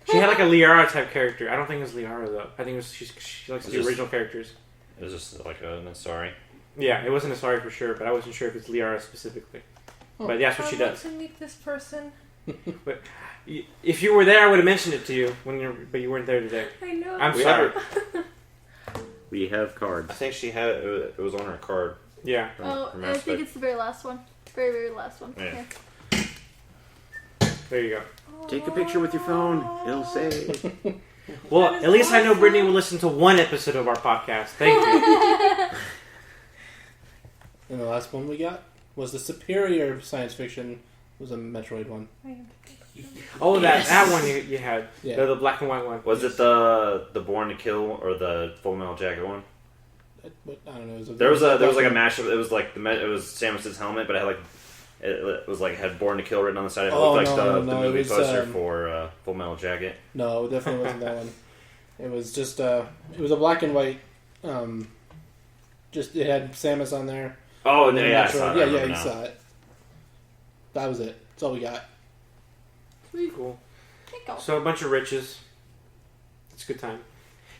she had like a Liara type character. I don't think it was Liara though. I think it was she likes It's the just- original characters. It was just like sorry. Yeah, it wasn't Asari for sure, but I wasn't sure if it's Liara specifically. But that's what she I want does. to meet this person. If you were there, I would have mentioned it to you but you weren't there today. I know. I'm We sorry. We have I cards. think she had it was on her card. Yeah. Oh, for I Mass think Effect. it's the very last one. Very, very last one. Yeah. Here. There you go. Take a picture with your phone. It'll say. Well, That is at least I know awesome. Brittany will listen to one episode of our podcast. Thank you. And the last one we got was the superior science fiction was a Metroid one. Oh, that one you had. Yeah. The black and white one. Was it the Born to Kill or the Full Metal Jacket one? I don't know. There was like a mashup. It was like it was Samus's helmet, but it had like it was like had Born to Kill written on the side. It looked like the movie poster for Full Metal Jacket. No, it definitely wasn't that one. It was just it was a black and white. Just it had Samus on there. Oh, And then yeah, I Metroid. saw it. Yeah, you saw it. That was it. That's all we got. Cool. Tickle. So a bunch of riches. It's a good time.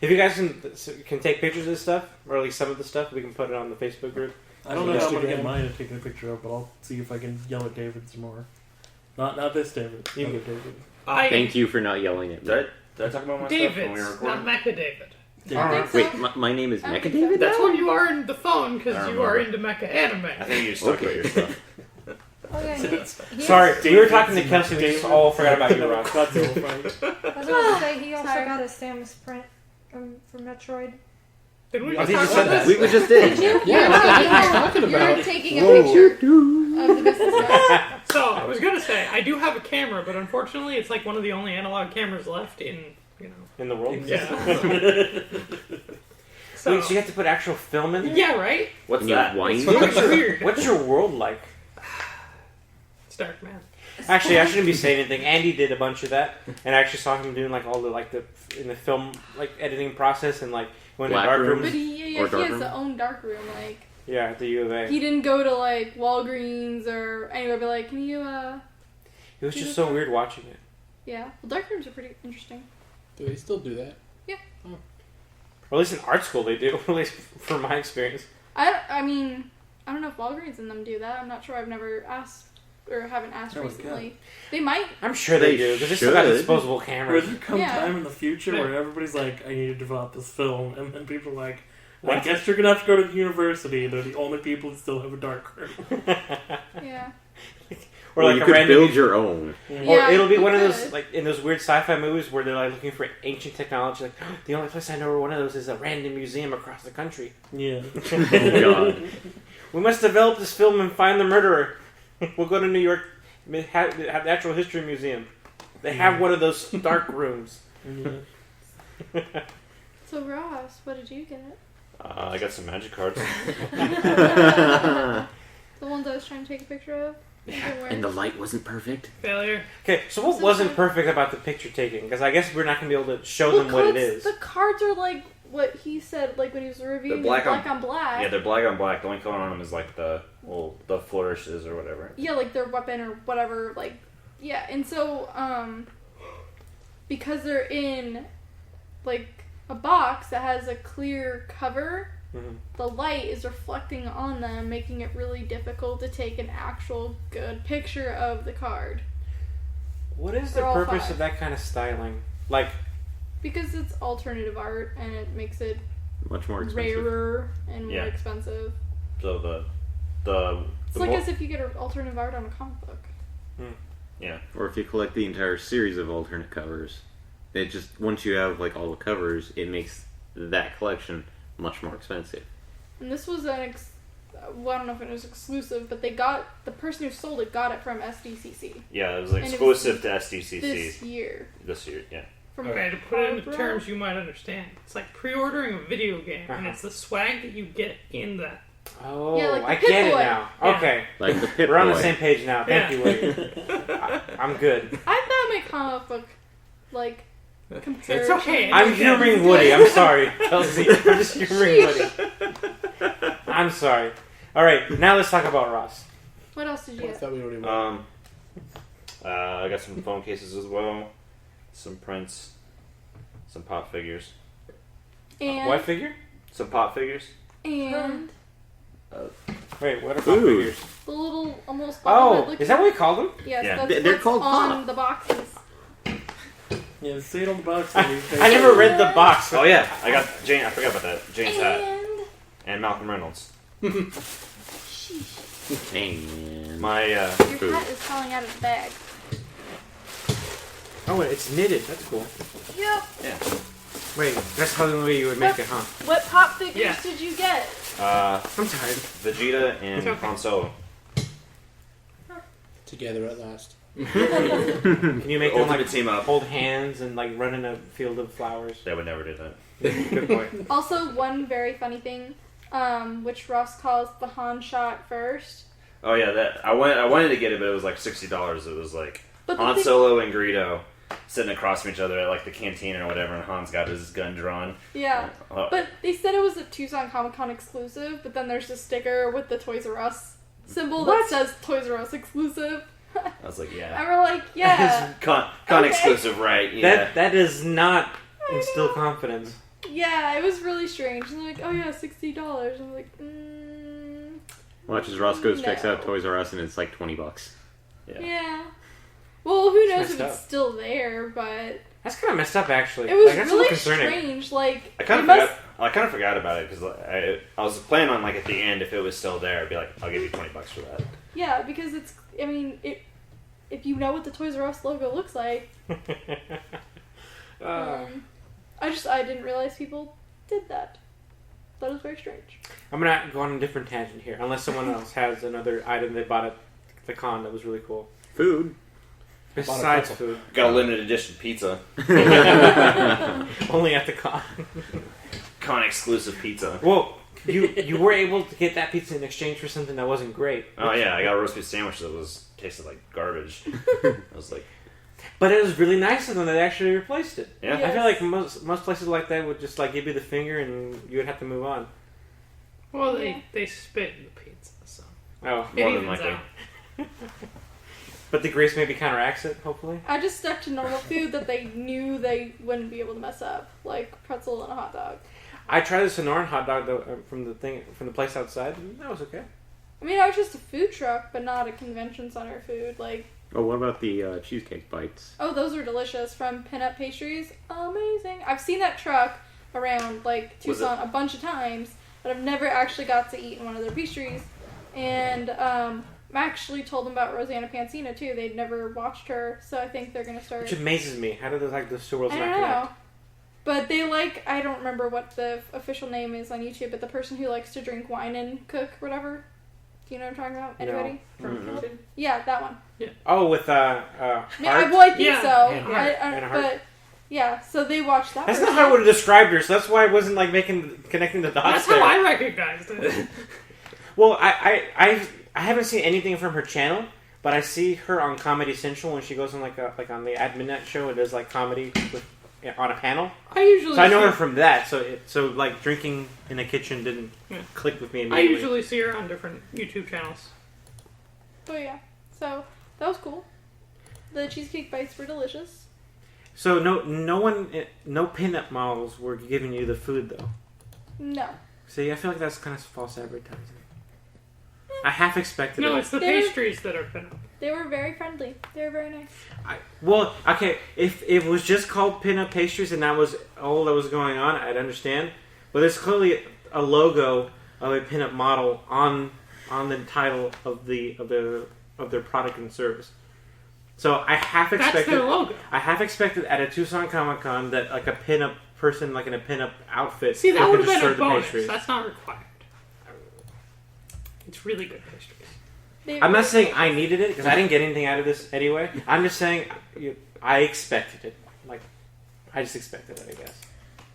If you guys can take pictures of this stuff, or at least some of the stuff, we can put it on the Facebook group. I don't know how I'm gonna get Instagram. mine and taking a picture of, but I'll see if I can yell at David some more. Not this David. You- Other David. Thank you for not yelling at me. Did I talk about my stuff when we were David's, recording? not Mecha David. I think so. Wait, my name is I don't Mecha think so. David? That's now? what you are in the phone, because I you are remember. into mecha anime. I think you just talked about your stuff. Okay. Sorry, we were talking to David's Kelsey. We just all forgot about you, Ross. Godzilla fight. I was going to say he also Sorry. got a Samus print from Metroid. Did we I just think talk you said about that. this? We just did. Yeah, what are you talking You're about? taking a picture of the business guy. So, I was gonna say, I do have a camera, but unfortunately it's like one of the only analog cameras left in, In the world. Yeah. Wait, so you have to put actual film in there? Yeah, right? What's Can you that? whine? It's really weird. What's your world like? It's dark, man. Actually, I shouldn't be saying anything. Andy did a bunch of that, and I actually saw him doing like all the in the film editing process and like went to Black dark room? But rooms. he Or has dark his room. own dark room. Like Yeah, at the U of A. he didn't go to like Walgreens or anywhere, but like, can you It was just so weird watching it. yeah. Well, dark rooms are pretty interesting. Do they still do that? Or at least in art school they do. At least from my experience. I mean, I don't know if Walgreens and them do that. I'm not sure. I've never asked or haven't asked That was recently. They might. I'm sure they do because they still got should. disposable Will cameras. there come Yeah. time in the future Yeah. where everybody's like, I need to develop this film, and then people are like, I guess you're gonna have to go to the university, and they're the only people that still have a dark room. Yeah. Or Well, like you a could random. build your own. Or Yeah, it'll be you one of those could. like in those weird sci-fi movies where they're like looking for ancient technology. Like the only place I know where one of those is a random museum across the country. Yeah. Oh, God. We must develop this film and find the murderer. We'll go to New York, have the Natural History Museum. They have one of those dark rooms. Yeah. So Ross, what did you get? I got some magic cards. The ones I was trying to take a picture of. And the light wasn't perfect. Failure. Okay, so what wasn't perfect about the picture taking? Because I guess we're not going to be able to show them what it is. The cards are like what he said, like when he was reviewing The black on black. Yeah, they're black on black. The only color on them is like the flourishes or whatever. Yeah, like their weapon or whatever. Like, yeah, and so because they're in like a box that has a clear cover. Mhm. The light is reflecting on them, making it really difficult to take an actual good picture of the card. What is the They're all purpose 5. of that kind of styling? Like, Because it's alternative art and it makes it Much more expensive. rarer and more Yeah. expensive. So the It's like as if you get an alternative art on a comic book. yeah. Or if you collect the entire series of alternate covers. It just, once you have like all the covers, it makes that collection much more expensive. And this was well, I don't know if it was exclusive, but the person who sold it got it from SDCC Yeah, it was And it exclusive was to SDCC this year. this year. Yeah. From Okay, to put it into Barbara. terms you might understand. It's like pre-ordering a video game, and Uh-huh. it's the swag that you get in that. oh, Yeah, like the I Pip get it Boy. now. Yeah. Okay, Like the Pip we're on Boy. the same page now. Thank Yeah. you, Woody. I'm good. I thought my comic book, like, compared It's okay. I'm Okay. humoring Woody. I'm sorry, Kelsey. I'm just humoring Woody. I'm sorry. All right, now let's talk about Ross. What else did you I get? thought we already went. I got some phone cases as well, some prints, some pop figures, And What figure? some pop figures. and Wait, what are pop Ooh. figures? the little almost Oh, looking. is that what we called them? Yes, Yeah. that's They're what's called on Pop. the boxes. Yeah, say it on the box. I never read the box. Oh yeah, I got Jane. I forgot about that. Jane's hat And and Malcolm Reynolds. sheesh, Dang, man. My your Food. hat is falling out of the bag. Oh, it's knitted. That's cool. Yep. yeah. Wait, that's how the way you would make it, huh? What pop figures Yeah. did you get? I'm tired. Vegeta and Han Solo. together at last. Can you make them Ultimate like team up. hold hands and like run in a field of flowers? They would never do that. Good point. Also, one very funny thing, which Ross calls the Han shot first. Oh yeah, that I wanted to get it, but it was like $60. It was like But the Han thing- Solo and Greedo sitting across from each other at like the canteen or whatever, and Han's got his gun drawn. Yeah. Oh, But they said it was a Tucson Comic Con exclusive, but then there's a sticker with the Toys R Us symbol that says Toys R Us exclusive. I was like, yeah, And we're like, yeah. con Okay. exclusive, right? Yeah. That does not I instill know. confidence. Yeah, it was really strange. And they're like, oh yeah, $60. I'm like, Watch as Ross goes, checks No. out Toys R Us, and it's like $20. yeah. Well, who knows It's if messed it's up. still there, but That's kind of messed up, actually. it was like, that's a really little concerning. strange. Like, I kind they of must- forgot. I kind of forgot about it because I was planning on like at the end if it was still there, I'd be like, I'll give you $20 for that. Yeah, because it's. I mean, if you know what the Toys R Us logo looks like, I didn't realize people did that. That was very strange. I'm gonna go on a different tangent here, unless someone else has another item they bought at the con that was really cool. Food. Besides pretzel. food. Got a limited edition pizza, Only at the con. con exclusive pizza. Well, you were able to get that pizza in exchange for something that wasn't great. Oh yeah, I got a roast beef sandwich that tasted like garbage. I was like, But it was really nice of them that they actually replaced it. yeah. Yeah. I feel like most places like that would just like give you the finger and you would have to move on. Well, Yeah. they spit in the pizza, so Oh, it More than evens likely. out. but the grease maybe counteracts it. Hopefully. I just stuck to normal food that they knew they wouldn't be able to mess up, like pretzel and a hot dog. I tried the Sonoran hot dog though, from the place outside. And that was okay. I mean, I was just a food truck, but not a convention center food. Like, Oh, what about the cheesecake bites? oh, those were delicious from Pinup Pastries. Amazing. I've seen that truck around, like, Was Tucson a bunch of times, but I've never actually got to eat in one of their pastries. And I actually told them about Rosanna Pansina, too. They'd never watched her, so I think they're going to start... Which amazes me. How do those two worlds I not don't know. connect? But they like, I don't remember what the official name is on YouTube, but the person who likes to drink wine and cook, whatever. Do you know what I'm talking about? Anybody? From Mhm. YouTube. Yeah, that one. Oh, with I Heart? well, I think Yeah, so. and Heart, I- and Heart. but yeah, so they watched that. That's person. not how I would have described her, so that's why I wasn't like connecting the dots That's there. how I recognized it. Well, I haven't seen anything from her channel, but I see her on Comedy Central when she goes on like on the At Midnight show and does like comedy on a panel. I usually So I know see, her from that. So like drinking in a kitchen didn't Yeah. click with me I immediately. usually see her on different YouTube channels. Oh yeah, so that was cool. The cheesecake bites were delicious. So no pinup models were giving you the food though. No, See, I feel like that's kind of false advertising. I half expected No, it. it's the They're- pastries that are pinup. they were very friendly. They were very nice. Well, okay, if it was just called pinup pastries and that was all that was going on, I'd understand. But there's clearly a logo of a pinup model on the title of their product and service. So I half That's expected their logo. at a Tucson Comic Con that like a pinup person like in a pinup outfit See, that could would have just been a serve the bonus. pastries. That's not required. It's really good pastries. They I'm were- not saying I needed it because I didn't get anything out of this anyway. I'm just saying I expected it. Like I just expected it. I guess.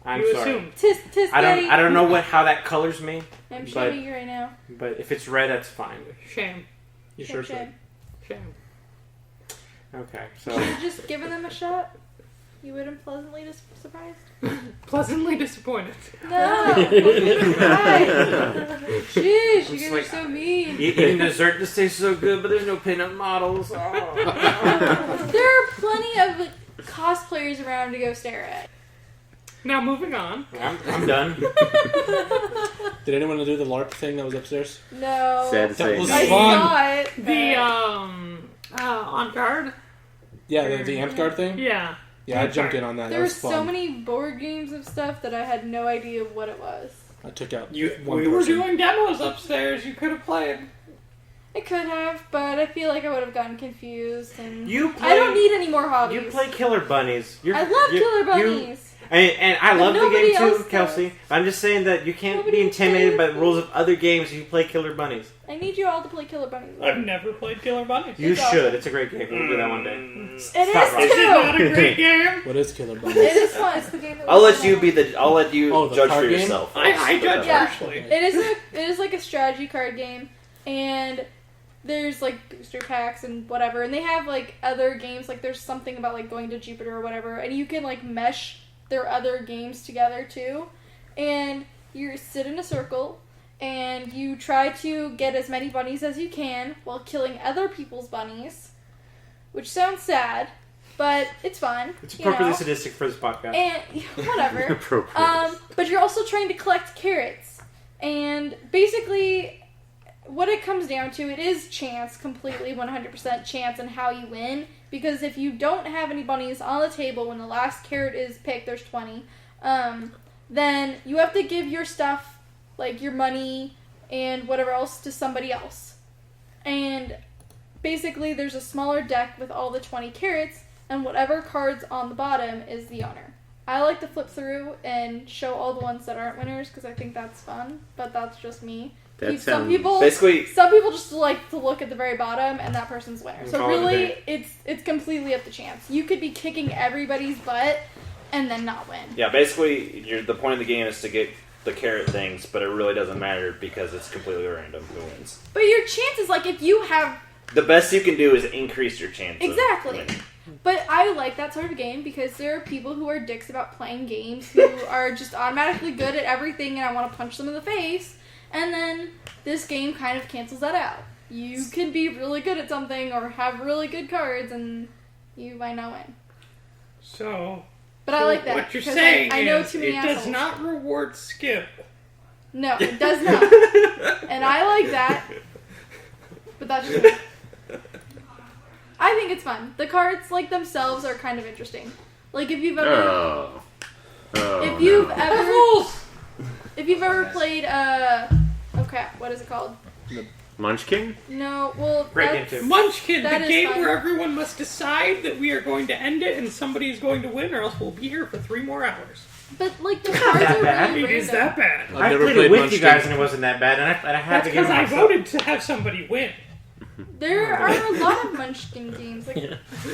I'm You sorry. assumed. Tis I day. don't know how that colors me, I'm but- showing you right now. but if it's red, that's fine. Shame. You Shame, sure shame. Shame. Okay, Should so have just given them a shot. You would have been pleasantly surprised. Pleasantly disappointed. No. Why? Sheesh, you It's guys like- are so mean. eating dessert just tastes so good, but there's no pinup models. Oh. There are plenty of cosplayers around to go stare at. Now moving on. I'm done. Did anyone do the LARP thing that was upstairs? No. Sad to That say. was I fun. saw it. The but on guard. Yeah, the Amp Guard thing? Yeah. Yeah, I jumped in on that. there That were was fun. so many board games of stuff that I had no idea what it was. I took out We one were person. doing demos upstairs. You could have played. I could have, but I feel like I would have gotten confused, and You I don't play. need any more hobbies. You play Killer Bunnies. I love Killer Bunnies. And I But love the nobody game too, else does. Kelsey. I'm just saying that you can't Nobody be intimidated by does. the rules of other games if you play Killer Bunnies. I need you all to play Killer Bunnies. I've never played Killer Bunnies. You It's should. awesome. It's a great game. We'll do that one day. It is Stop, Rob. Is it not too. a great game? What is Killer Bunny? It is fun. It's the game that I'll we let you play. be the. I'll let you Oh, the judge for card game? yourself. I judge Yeah. partially. It is like a strategy card game, and there's like booster packs and whatever, and they have like other games. Like there's something about like going to Jupiter or whatever, and you can like mesh their other games together too, and you sit in a circle. And you try to get as many bunnies as you can while killing other people's bunnies, which sounds sad, but it's fun. It's you know? appropriately sadistic for this podcast. And whatever. Appropriate. But you're also trying to collect carrots. And basically, what it comes down to, it is chance, completely 100% chance in how you win. Because if you don't have any bunnies on the table when the last carrot is picked, there's 20, then you have to give your stuff, like your money and whatever else, to somebody else. And basically, there's a smaller deck with all the 20 carrots, and whatever card's on the bottom is the owner. I like to flip through and show all the ones that aren't winners because I think that's fun, but that's just me. That Some sounds- people Basically, just like to look at the very bottom and that person's winner. So Call it a really, day. it's completely up to chance. You could be kicking everybody's butt and then not win. yeah. Basically, the point of the game is to get the carrot things, but it really doesn't matter because it's completely random who wins. But your chances, like if you have The best you can do is increase your chances. Exactly. Of winning. But I like that sort of game because there are people who are dicks about playing games who are just automatically good at everything and I want to punch them in the face. And then this game kind of cancels that out. You can be really good at something or have really good cards and you might not win. So, But I like that what you're because saying I know is too many it assholes. does not reward skill. No, it does not. And I like that. But that's just me. I think it's fun. The cards, like themselves, are kind of interesting. Like if you've ever, if you've ever played, oh crap, what is it called? Munchkin? No, well, Great game, that's, too. Munchkin, That the is game fun. where everyone must decide that we are going to end it and somebody is going to win, or else we'll be here for 3 more hours. but like the cards that are bad. really It is random. that bad. I've I never played it played with Munchkin. you guys and it wasn't that bad, and I had That's to give because it I myself. voted to have somebody win. There are a lot of Munchkin games, like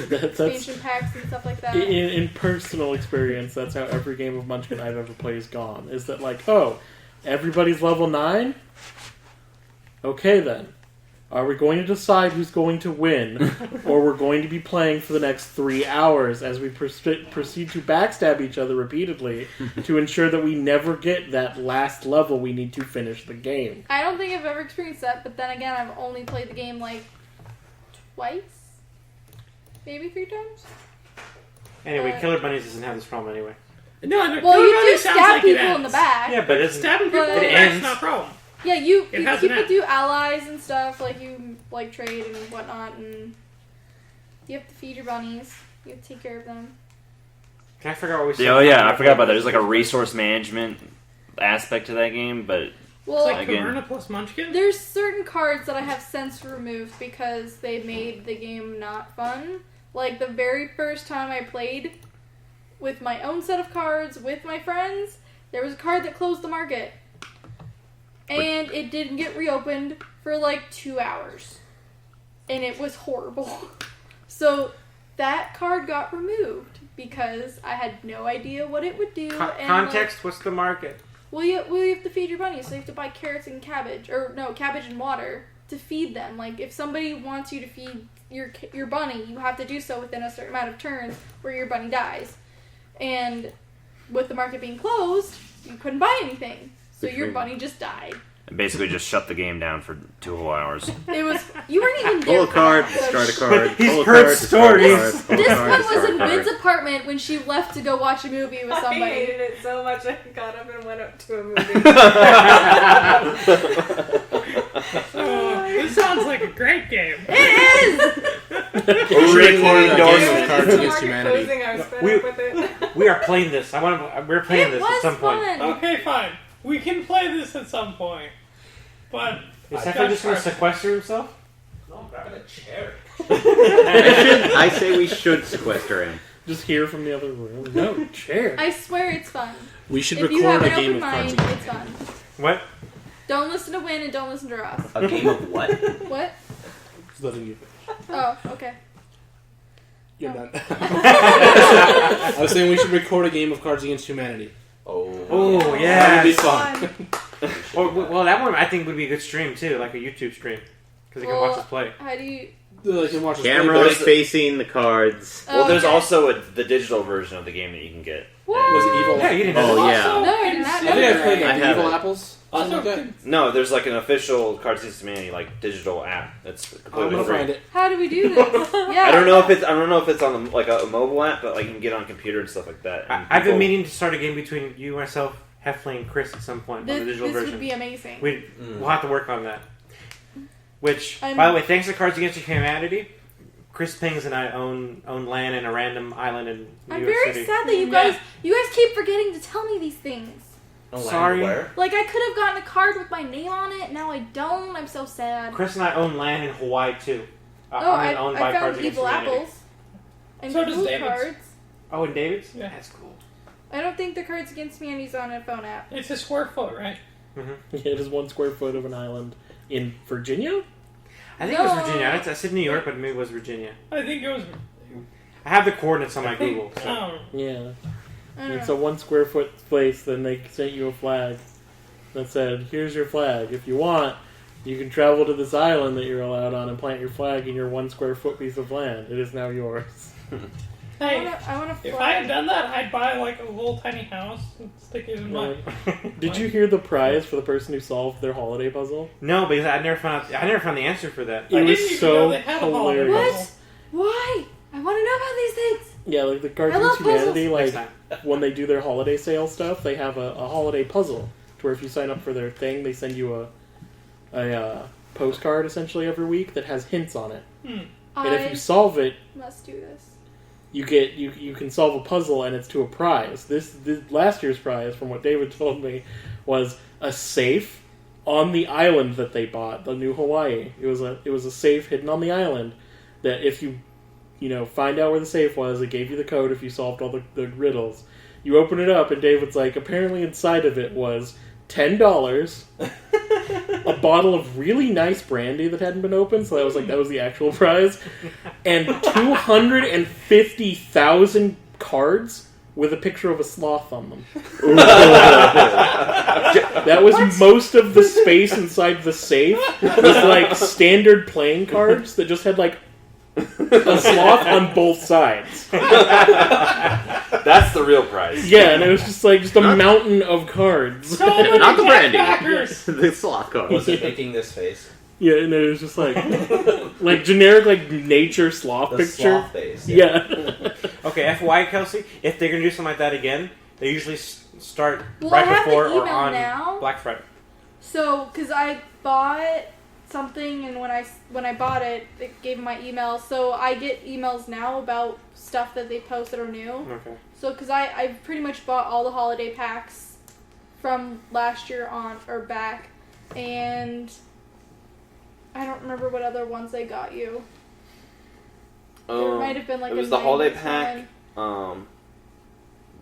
That's expansion packs and stuff like that. in personal experience. That's how every game of Munchkin I've ever played is gone. Is that like, oh, everybody's level 9? Okay then. Are we going to decide who's going to win, or we're going to be playing for the next 3 hours as we proceed to backstab each other repeatedly to ensure that we never get that last level we need to finish the game? I don't think I've ever experienced that, but then again, I've only played the game like twice, maybe 3 times. Anyway, Killer Bunnies doesn't have this problem anyway. No, Well, Killer you Bunny do sounds stab like it people in ends. the back. Yeah, but it's Stabbing people in But- the It back's ends. not a problem. Yeah, you It has people an end. do allies and stuff, like you like trade and whatnot, and you have to feed your bunnies. You have to take care of them. Can I figure out what we said? Oh yeah, I forgot about that. There's like a resource management aspect to that game, but Well, It's like Again. Caverna plus Munchkin? there's certain cards that I have since removed because they made the game not fun. Like the very first time I played with my own set of cards with my friends, there was a card that closed the market. And it didn't get reopened for like 2 hours. And it was horrible. So that card got removed because I had no idea what it would do. and Context, what's the market? Well, you have to feed your bunnies, so you have to buy carrots and cabbage, or no, cabbage and water to feed them. Like if somebody wants you to feed your bunny, you have to do so within a certain amount of turns, where your bunny dies. And with the market being closed, you couldn't buy anything, so your bunny just died. basically just shut the game down for 2 whole hours. It was you weren't even Pull there. a for card, that, so discard a sh- card. He's pull a heard card, discard a stories. card, pull a This card, one was discard in a card. Wid's apartment when she left to go watch a movie with I somebody. hated it so much I got up and went up to a movie. This sounds like a great game. It is. Ringing Cards The Against market Humanity. closing, I was fed We- up with it. We are playing this. We're playing It this was at some point. fun. Okay, fine. We can play this at some point. But Is I Stefan just going to judge sequester himself? No, I'm grabbing a chair. I say we should sequester him. Just hear from the other room. No, chair. I swear it's fun. We should If you have record a an game open of Cards mind, Against it's fun. What? Don't listen to Win and don't listen to Ross. A game of what? What? Just letting you finish. Oh, okay. You're done. I was saying we should record a game of Cards Against Humanity. Oh, That yeah. would be fun. Well, that one I think would be a good stream too, like a YouTube stream, because you can watch us play. How do you? Like, you watch us Camera play, is facing the cards. Oh, Well, there's okay. also the digital version of the game that you can get. What? Was it Evil? Yeah, you didn't know. Oh, that. yeah. No, I did not I know think I played that. I like the have Evil it. Apples. Something like that. No, there's like an official Cards Against Humanity like digital app that's I'm completely gonna free. find it. How do we do this? Yeah. I don't know if it's on the, like a mobile app, but like you can get on computer and stuff like that. And I've been people- meaning to start a game between you, myself, Heffley, and Chris at some point on the This, digital this version. would be amazing. We'll have to work on that. Which, I'm- by the way, thanks to Cards Against Humanity, Chris Pings and I own land in a random island in New I'm York very City. sad that you guys keep forgetting to tell me these things. Sorry. Like I could have gotten a card with my name on it. Now I don't. I'm so sad. Chris and I own land in Hawaii too. Oh, owned by I Cards found Against evil Humanity. apples. And So does blue David's. cards. Oh, and David's? Yeah. That's cool. I don't think the Cards Against Humanity's on a phone app. It's a square foot, right? Mm-hmm. Yeah, it is 1 square foot of an island in Virginia. I think it was No. Virginia. I said New York, but maybe it was Virginia. I think it was. I have the coordinates on my I think, Google. So. Yeah, I don't it's know. a 1 square foot place. Then they sent you a flag that said, "Here's your flag. If you want, you can travel to this island that you're allowed on and plant your flag in your 1 square foot piece of land. It is now yours." Hey, I want to if I had done that, I'd buy like a little tiny house and stick it in my. Did you hear the prize for the person who solved their holiday puzzle? No, because I never found the answer for that. It I was didn't even so know they had a holiday hilarious. puzzle. Why? I want to know about these things. Yeah, like the Cards I love Against Humanity, Next like time. when they do their holiday sale stuff, they have a holiday puzzle to where if you sign up for their thing, they send you a postcard essentially every week that has hints on it. And if I you solve it, must do this. you get you can solve a puzzle and it's to a prize. This last year's prize, from what David told me, was a safe on the island that they bought, the new Hawaii. It was a safe hidden on the island that if you find out where the safe was, it gave you the code if you solved all the riddles. You open it up and David's like, apparently inside of it was $10, a bottle of really nice brandy that hadn't been opened, so that was the actual prize, and 250,000 cards with a picture of a sloth on them. That was most of the space inside the safe. Was like standard playing cards that just had like a sloth on both sides. That's the real prize. Yeah, and it was just a mountain of cards. So many Not the brandy. backpackers. The sloth card. Was it making this face? Yeah, and it was just like generic nature sloth The picture. sloth face. Yeah. Okay, FYI, Kelsey, if they're gonna do something like that again, they usually start Well, I right have the before or email on now. Black Friday. So, because I bought something, and when I bought it, it gave me my email. So I get emails now about stuff that they post that are new. Okay. So, because I pretty much bought all the holiday packs from last year on or back, and I don't remember what other ones they got you. There might have been like it was a the holiday 90s pack. one.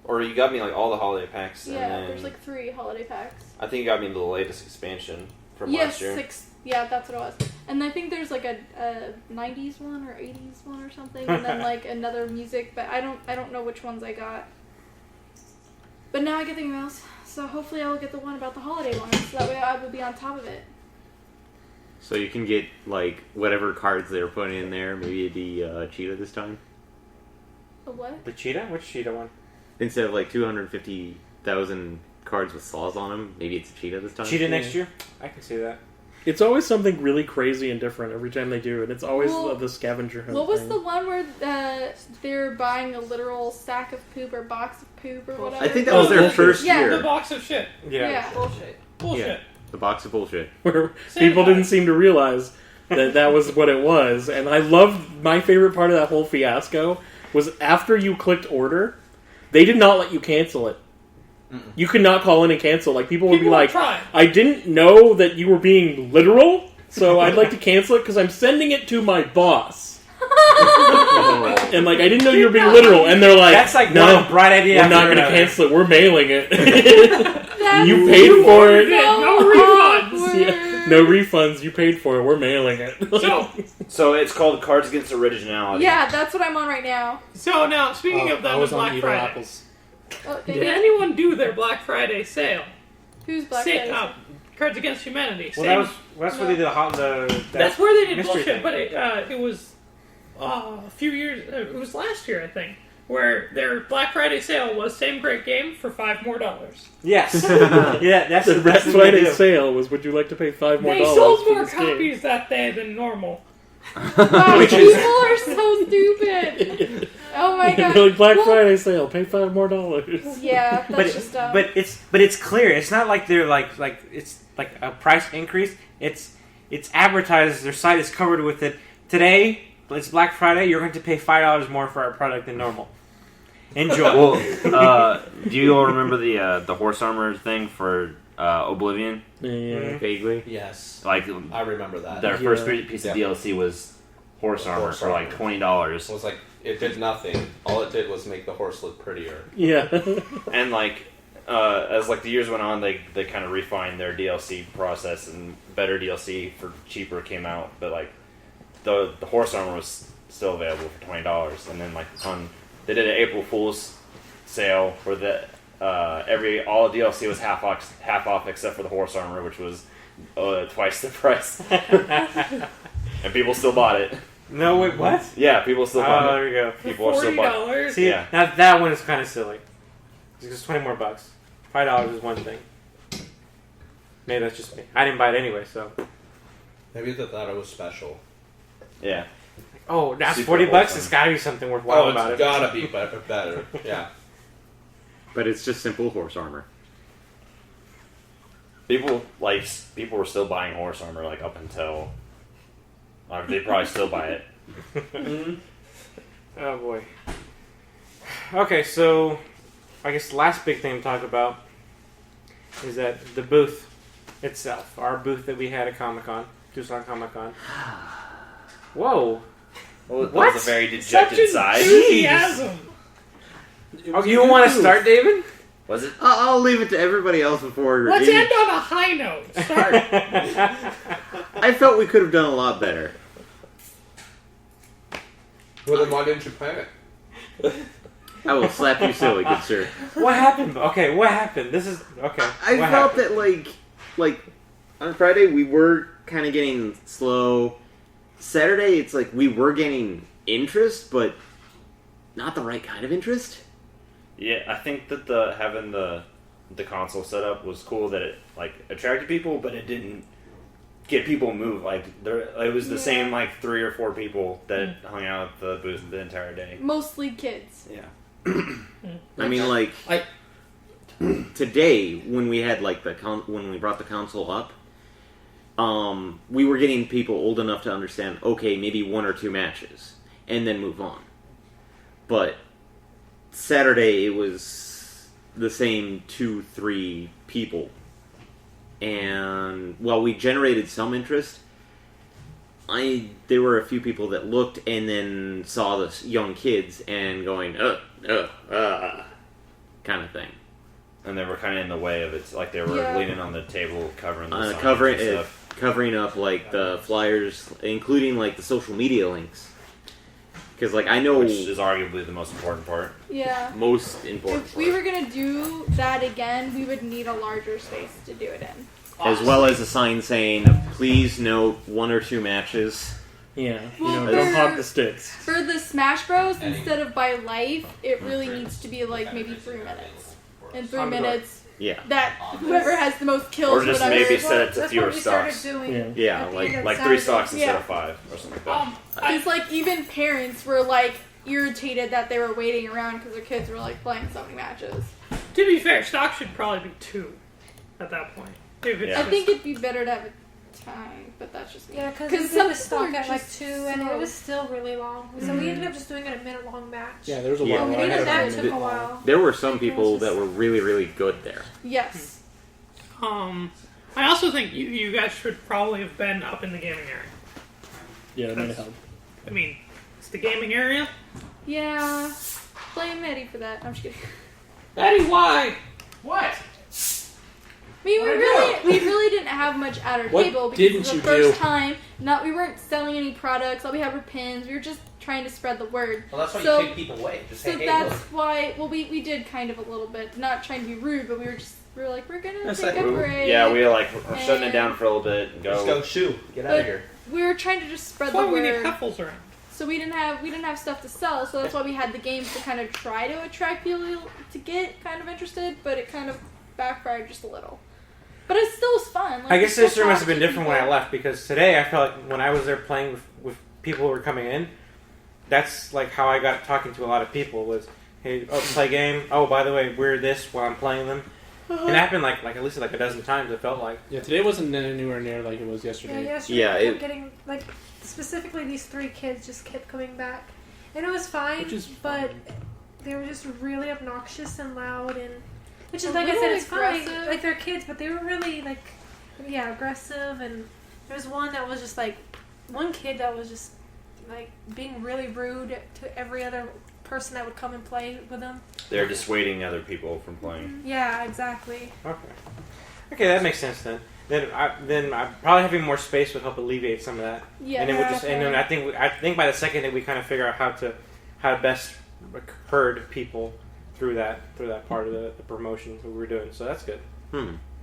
Or you got me like all the holiday packs, Yeah, and then there's like 3 holiday packs. I think you got me the latest expansion from Yes, last year. 6. Yeah, that's what it was. And I think there's like a 90s one or 80s one or something, and then like another music. But I don't know which ones I got. But now I get the emails, so hopefully I will get the one about the holiday one, so that way I will be on top of it. So you can get like whatever cards they were putting in there. Maybe it'd be cheetah this time A what? The cheetah? Which cheetah one? instead of like 250,000 cards with saws on them. Maybe it's a cheetah this time. Cheetah next year? I can see that. It's always something really crazy and different every time they do it. It's always the scavenger hunt. What was thing. the one where they're buying a literal sack of poop or box of poop or whatever? I think that was their bullshit. first Yeah. year. The box of shit. Yeah. Bullshit. Bullshit. Yeah. The box of bullshit. Where Same people time. didn't seem to realize that was what it was. And I loved my favorite part of that whole fiasco was after you clicked order, they did not let you cancel it. You could not call in and cancel. Like people would be People like, try. I didn't know that you were being literal, so I'd like to cancel it because I'm sending it to my boss. And like, I didn't know you were being literal. And they're like, That's like no, one bright idea. we're not after going to another. cancel it. We're mailing it. That's You paid for it. No refunds. awkward. Yeah, no refunds. You paid for it. We're mailing it. So it's called Cards Against Originality. Yeah, that's what I'm on right now. So now, speaking of I that, was with on Black Evil Friday, Apples. Oh, did dang it. anyone do their Black Friday sale? Who's Black Friday? Cards Against Humanity. Well, Same- that's where they did the That's where they did mystery bullshit, thing. but it was a few years. It was last year, I think, where their Black Friday sale was same great game for $5 more. Yes. Yeah, that's The Black what they Friday do. sale was, would you like to pay $5 more? They sold for more this game? copies that day than normal. Wow, people are so stupid. Oh my god. They're like, Black Well, Friday sale, pay $5 more. Yeah, that's But just dumb. but it's clear. It's not like they're like it's like a price increase. It's advertised. Their site is covered with it. Today it's Black Friday. You're going to pay $5 more for our product than normal. Enjoy. Well, do you all remember the horse armor thing for Oblivion? Yeah. Vaguely. Yes. Like I remember that. their first piece of Yeah. DLC was horse armor Horse for like armor. $20. It was like, it did nothing. All it did was make the horse look prettier. Yeah. And like as like the years went on, they kind of refined their DLC process, and better DLC for cheaper came out. But like the horse armor was still available for $20, and then like they did an April Fool's sale where all DLC was half off except for the horse armor, which was twice the price, and people still bought it. No, wait, what? Yeah, people still bought it. there we go. People are still buying. $40. See, Yeah. now that one is kind of silly. It's $20 more. $5 is one thing. Maybe that's just me. I didn't buy it anyway, so. Maybe they thought it was special. Yeah. Oh, that's Super $40. wholesome. It's got to be something worthwhile Oh, about it's it. gotta be better. Yeah. But it's just simple horse armor. People were still buying horse armor like up until they probably still buy it. Oh boy. Okay, so I guess the last big thing to talk about is that the booth itself, our booth that we had at Comic Con, Tucson Comic Con. Whoa! Well, that What? was a very Such dejected side. enthusiasm. Oh, you want to start, David? Was it? I'll leave it to everybody else before. Let's end on a high note. Start. I felt we could have done a lot better. Well, then why didn't you plan it? I will slap you silly, good sir. What happened? Okay, what happened? This is okay. I what felt happened? that like on Friday we were kind of getting slow. Saturday it's like we were getting interest, but not the right kind of interest. Yeah, I think that having the console set up was cool. That it like attracted people, but it didn't get people move. Like it was the same like 3 or 4 people that hung out at the booth the entire day. Mostly kids. Yeah. I mean, like today when we had like when we brought the console up, we were getting people old enough to understand. Okay, maybe 1 or 2 matches, and then move on. But Saturday it was the same 2-3 people, and while we generated some interest, there were a few people that looked and then saw the young kids and going kind of thing. And they were kind of in the way of it. It's like they were leaning on the table, covering the signs covering and stuff. covering up like the flyers, including like the social media links. Because like I know, Which is arguably the most important part. Yeah. most important, If we were gonna do that again, we would need a larger space to do it in. as well as a sign saying, "Please note 1 or 2 matches." Yeah. Well, Don't for- hog the sticks. For the Smash Bros, instead of by life, it really needs to be like maybe 3 minutes. In 3 minutes, Yeah, that whoever has the most kills, Or just whatever. maybe set it to That's fewer what we started stocks. doing. Yeah. yeah, like Like 3 stocks instead of 5 or something like that. Because like even parents were like irritated that they were waiting around because their kids were like playing so many matches. To be fair, stock should probably be 2 at that point. If it's Yeah. I just- think it'd be better to have a time, but that's just me. Yeah, because Because we some did the stock people are at like just 2, and so- it was still really long. So we ended up just doing it a minute-long match. Yeah, there was a Yeah. lot. And I had even a that few took a while. there were some people that were really, really good there. Yes. I also think you guys should probably have been up in the gaming area. Yeah, that might help. I mean, it's the gaming area. Yeah. Blame Eddie for that. I'm just kidding. Eddie, why? What? I mean, we really didn't have much at our What table because didn't it was the you first do? time. We weren't selling any products. All we had were pins. We were just trying to spread the word. Well, that's why So- you kick people away. Just say, So hey, that's look. why. Well, we did kind of a little bit. Not trying to be rude, but we were like, we're gonna That's take like a rude. break. Yeah, we're shutting it And- down for a little bit and Just go. go shoo. Get out But of here. we were trying to just spread That's the why we need word. Huffles around. So we didn't have stuff to sell. So that's why we had the games to kind of try to attract people to get kind of interested. But it kind of backfired just a little. But it still was fun. Like, I guess we this still year must have talked been to different when I people. left, because today I felt like when I was there playing with people who were coming in, that's like how I got talking to a lot of people was, hey, oh, play game. Oh, by the way, we're this while I'm playing them. And it happened like at least like a dozen times. It felt like. Yeah, today wasn't anywhere near like it was Yeah, yesterday. yesterday Yeah, I kept it- getting like specifically these 3 kids just kept coming back, and it was fine. Which is but fine. they were just really obnoxious and loud, and which is A like I said, little it's fine. aggressive. Like they're kids, but they were really like aggressive. And there was one that was just like one kid that was just like being really rude to every other person that would come and play with them. They're dissuading other people from playing. Yeah, exactly. Okay, that makes sense then. Then I probably having more space would help alleviate some of that. Yeah. And then I think by the second that we kind of figure out how to best herd people through that part of the promotion that we were doing. So that's good.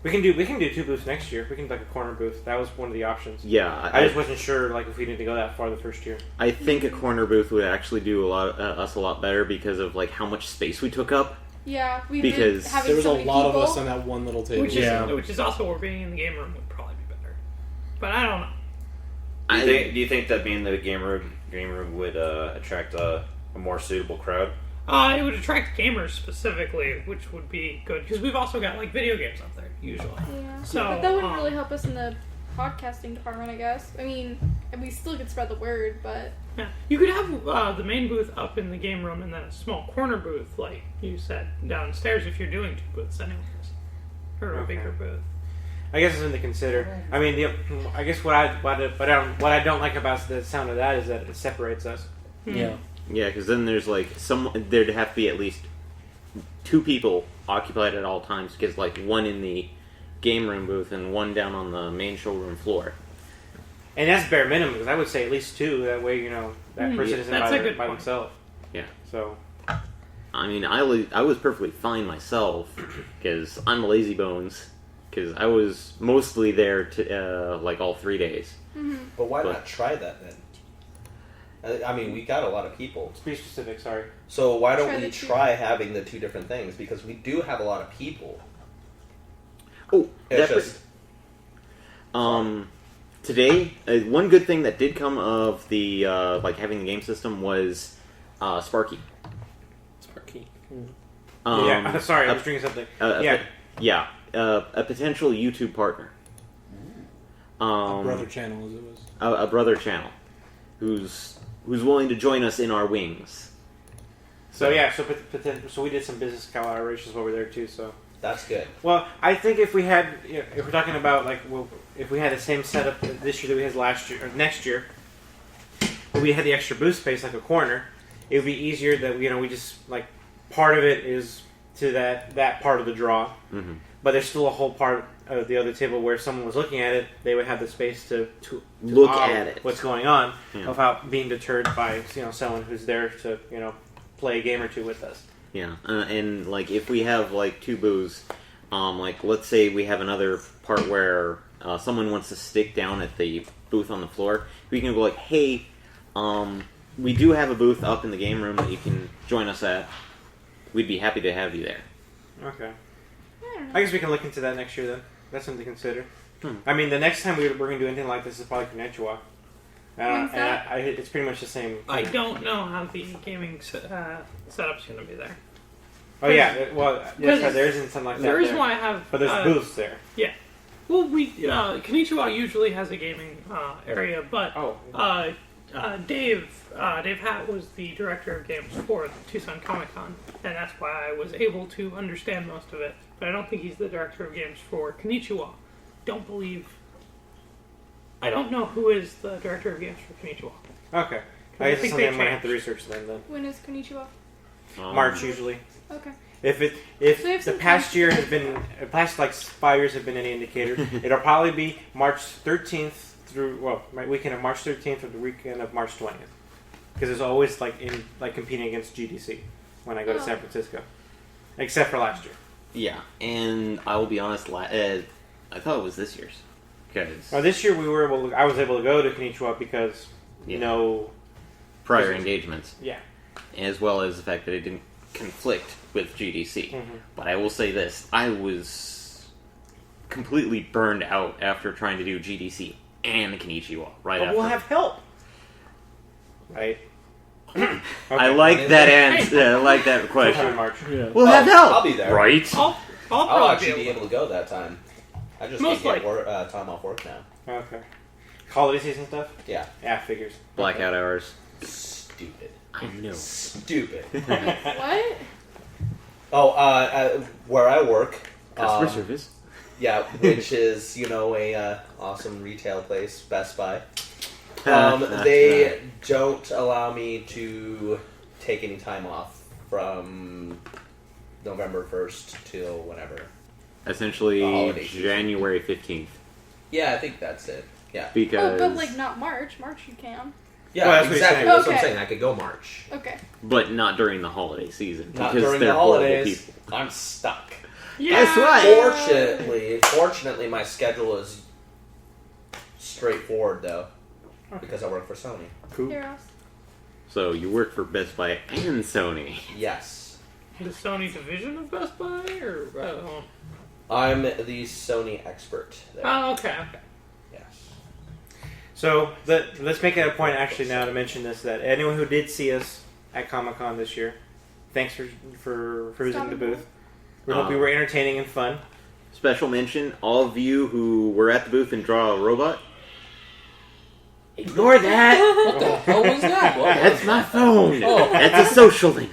We can do 2 booths next year. We can do like a corner booth. That was one of the options. Yeah, I just wasn't sure like if we needed to go that far the first year. I think a corner booth would actually do us a lot better because of like how much space we took up. Yeah, we Because did having There was so a many lot people. of us on that one little table. Which is also where being in the game room would probably be better. But I don't know. Do you think that being in the game room would attract a more suitable crowd? It would attract gamers specifically, which would be good because we've also got like video games up there usually. Yeah. So, but that wouldn't really help us in the podcasting department, I guess. I mean, and we still could spread the word, but Yeah, you could have the main booth up in the game room and then a small corner booth, like you said, downstairs if you're doing 2 booths anyways. Or a bigger booth. I guess it's something to consider. I mean, I guess what I don't like about the sound of that is that it separates us. Yeah. Yeah, because then there's like there'd have to be at least 2 people occupied at all times, because like one in the game room booth and one down on the main showroom floor. And that's bare minimum, because I would say at least 2. That way, that person isn't That's a good by point. themselves. Yeah. So, I mean, I was perfectly fine myself because I'm lazy bones. Because I was mostly there to like all 3 days. But why not try that then? I mean, we got a lot of people. be specific, sorry. So why don't Try we the 2. try having the 2 different things? Because we do have a lot of people. Oh, It's that just today, one good thing that did come of the like having the game system was Sparky. Sparky. Yeah, sorry, I was drinking something. A potential YouTube partner. A brother channel, as it was. A brother channel, who's willing to join us in our wings. So so we did some business collaborations while we were there too. So that's good. well, I think if we had, if we're talking about like, if we had the same setup this year that we had last year or next year, but we had the extra booth space like a corner, it would be easier that we just like part of it is to that part of the draw, but there's still a whole part of the other table where if someone was looking at it, they would have the space to look at it, what's going on, Yeah. without being deterred by someone who's there to play a game or 2 with us. Yeah, and like if we have like 2 booths, like let's say we have another part where someone wants to stick down at the booth on the floor, we can go like, hey, we do have a booth up in the game room that you can join us at. We'd be happy to have you there. Okay. I guess we can look into that next year then. That's something to consider. Hmm. I mean, the next time we're going to do anything like this is probably Konnichiwa. When's that? And it's pretty much the same. I don't know how the gaming setup's going to be there. Oh yeah, well, yes, there isn't something like that. The reason there. why I have... But there's booths there. Yeah. Well, Konnichiwa usually has a gaming area, but Dave Hatt was the director of games for the Tucson Comic Con, and that's why I was able to understand most of it. But I don't think he's the director of games for Konnichiwa. I don't know who is the director of games for Konnichiwa. Okay. I guess think it's something they I'm gonna have to changed. research then. When is Konnichiwa? March usually. Okay. If So we have the some past time. year has been the past like 5 years have been any indicator, it'll probably be March 13th through my weekend of March 13th or the weekend of March 20th, because it's always like competing against GDC when I go to San Francisco, except for last year. Yeah, and I will be honest. I thought it was this year's. Because This year I was able to go to Konnichiwa because prior engagements, yeah, as well as the fact that it didn't conflict with GDC. Mhm. But I will say this: I was completely burned out after trying to do GDC and Konnichiwa right but after. we'll have help, right? I like that answer. I like that Sometime in question. March. Yeah. We'll have help. I'll be there. Right? I'll I'll probably actually be able to go that time. I just Most can't get time off work now. Okay. Holiday season stuff. Yeah. Yeah, figures. Blackout hours. Stupid. I know. Stupid. What? Oh, where I work. Customer service. Yeah, which is a awesome retail place, Best Buy. They don't allow me to take any time off from November 1st till whenever. The Essentially, holiday season. January 15th. Yeah, I think that's it. Yeah. Because, Oh, but like not March. March you can. Yeah, Well, that's what he's exactly. saying. That's what I'm Okay. saying. I could go March. Okay. but not during the holiday season. Not because during they're the holidays. horrible people. I'm stuck. Yeah. That's right. Fortunately, my schedule is straightforward though, because I work for Sony. Cool. Here else. So you work for Best Buy and Sony. Yes, The Sony division of Best Buy, or I don't know. I'm the Sony expert there. Oh, okay. Yes. So let's make it a point actually now to mention this, that anyone who did see us at Comic Con this year, thanks for visiting the booth. We hope we were entertaining and fun. Special mention, all of you who were at the booth and draw a robot. Ignore that! What the hell was that? That's my phone! Oh. That's a social link.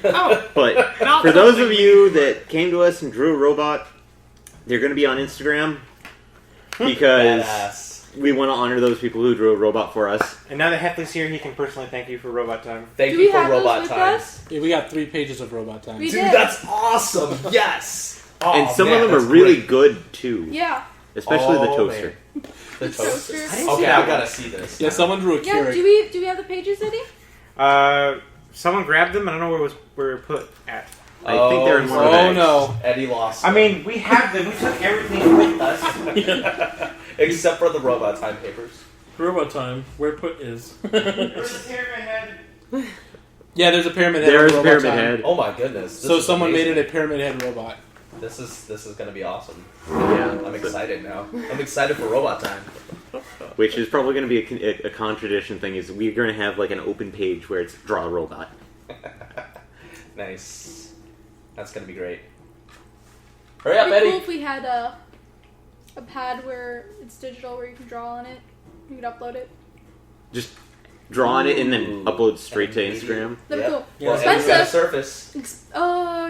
Oh, But not for those something of we you can- that came to us and drew a robot, they're going to be on Instagram because Badass. we want to honor those people who drew a robot for us. And now that Heffley's here, he can personally thank you for Robot Time. Thank Do you we for have those Robot with Time. us? Yeah, we got 3 pages of robot time. We Dude, did. that's awesome. Yes. Oh, And some man, of them are that's really great. good too. Yeah. Especially the Oh, toaster. man. The toaster. toaster. Okay, I gotta see this. Yeah, someone drew a Yeah. Keurig. Do we have the pages, Eddie? Someone grabbed them. I don't know where it put at. I think they're in one of the Oh bags. no. Eddie lost. I mean, we have them. We took everything with us. except for the Robot Time papers. Robot time. Where put is. Where's the pyramid head? Yeah, there's a pyramid head. There's of a robot pyramid time. head. Oh my goodness! So someone made it a pyramid head robot. This is gonna be awesome. Yeah. I'm excited now. I'm excited for Robot Time. Which is probably going to be a contradiction thing, is we're going to have like an open page where it's draw a robot. Nice. That's gonna be great. Hurry up, It'd be cool Eddie. if we had a pad where it's digital, where you can draw on it. You could upload it. Just draw on it and then Ooh. upload straight to And Instagram. That'd be cool. Yeah, Well, Eddie's got a Expensive. Surface.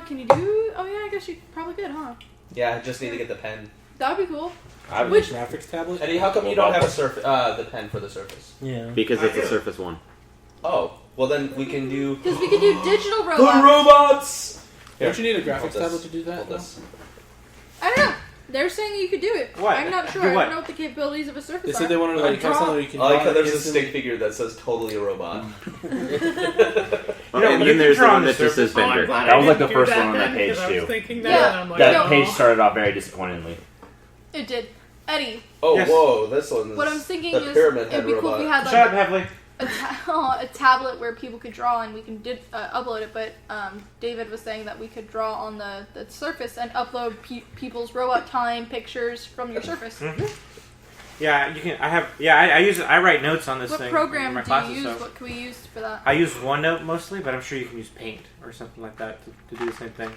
Can you do? Oh yeah, I guess you probably could, huh? Yeah, I just need to get the pen. That would be cool. I Which- graphics tablet. Eddie, how come you don't have a the pen for the Surface? Yeah. Because it's a Surface One. Oh, well then we can do Because we could do digital the robots. robots. Don't you need a graphics Hold this. tablet to do that? Hold though? this. I don't know. They're saying you could do it. What? I'm not sure. Do I what? don't know what the capabilities of a Surface They are. said they wanted to like have something where you can I like draw how it there's a instantly. stick figure that says "totally a robot." Oh, You know, and you then can there's the draw one on the that just says Oh, I'm vendor. glad That I was like didn't the do first that one on that then, page, because I was too. thinking that, Yeah. and I'm like, That oh. page started off very disappointingly. It did. Eddie, Oh, Yes. whoa! This one's what I'm thinking the is pyramid it'd head be cool robot. if we had Shut like up, Heffley. a tablet where people could draw and we can upload it. But David was saying that we could draw on the Surface and upload people's robot time pictures from your Surface. Yeah, you can. I have. Yeah, I use. I write notes on this What thing. program in my do classes, you use? so- What can we use for that? I use OneNote mostly, but I'm sure you can use Paint or something like that to do the same thing.